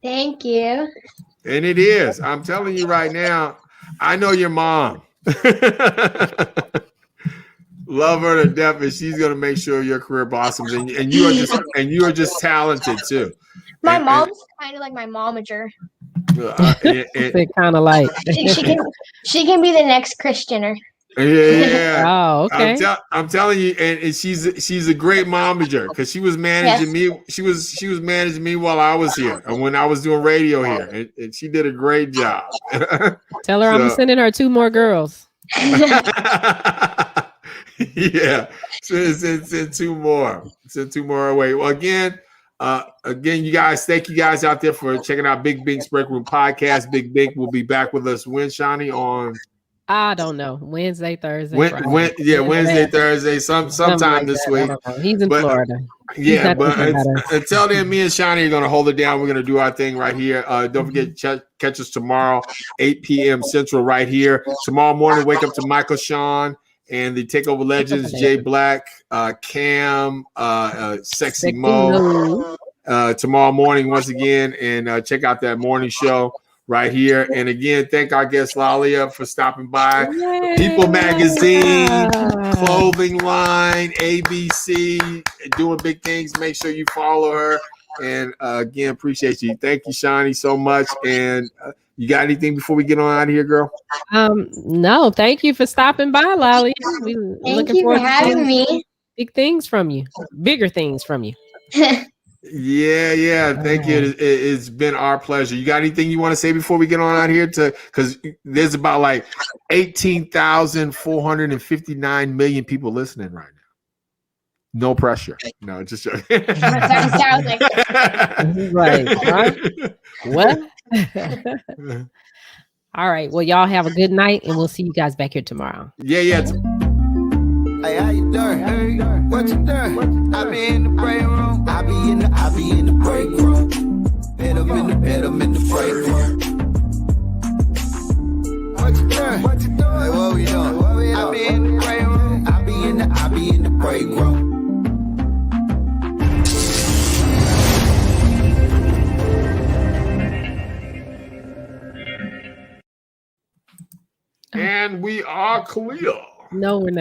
D: Thank you.
C: And it is. I'm telling you right now, I know your mom. Love her to death, and she's gonna make sure your career blossoms. And you are just talented too.
D: My mom's kind of like my momager.
B: They're kind of like
D: she can be the next Kris Jenner.
C: Yeah.
B: Oh, okay.
C: I'm telling you, and she's a great momager because she was managing me. She was managing me while I was here and when I was doing radio here, and she did a great job.
B: Tell her I'm sending her 2 more girls.
C: Yeah, send 2 more. Send 2 more away. Well, again, you guys, thank you guys out there for checking out Big Bink's Break Room Podcast. Big Bink will be back with us when, Shani, on
B: I don't know. Wednesday, Thursday.
C: Wednesday, Thursday, sometime like this week.
B: He's in Florida.
C: Yeah, but until then, me and Shani are going to hold it down. We're going to do our thing right here. Don't forget, catch us tomorrow, 8 p.m. Central right here. Tomorrow morning, wake up to Michael Sean and the Takeover Legends, Jay Black, Cam, Sexy Mo. Tomorrow morning, once again, and check out that morning show right here. And again, thank our guest Lalia for stopping by. Yay. People Magazine, clothing line, ABC, doing big things. Make sure you follow her. And again, appreciate you. Thank you, Shani, so much. And you got anything before we get on out of here, girl?
B: No, thank you for stopping by, Lalia.
D: Thank you for having me.
B: Big things from you, bigger things from you.
C: Yeah. Thank you. It's been our pleasure. You got anything you want to say before we get on out here? Because there's about like 18,459 million people listening right now. No pressure. No, just joking.
B: Right. What? All right. Well, y'all have a good night, and we'll see you guys back here tomorrow.
C: Yeah.
A: Hey, how you doing? Hey, what you doing? I be in the break room. I be in the break room. Hit 'em in the break room. What you doing? Hey, what we doing? I be in the break room. I be in the break room.
C: And we are clear.
B: No, we're not.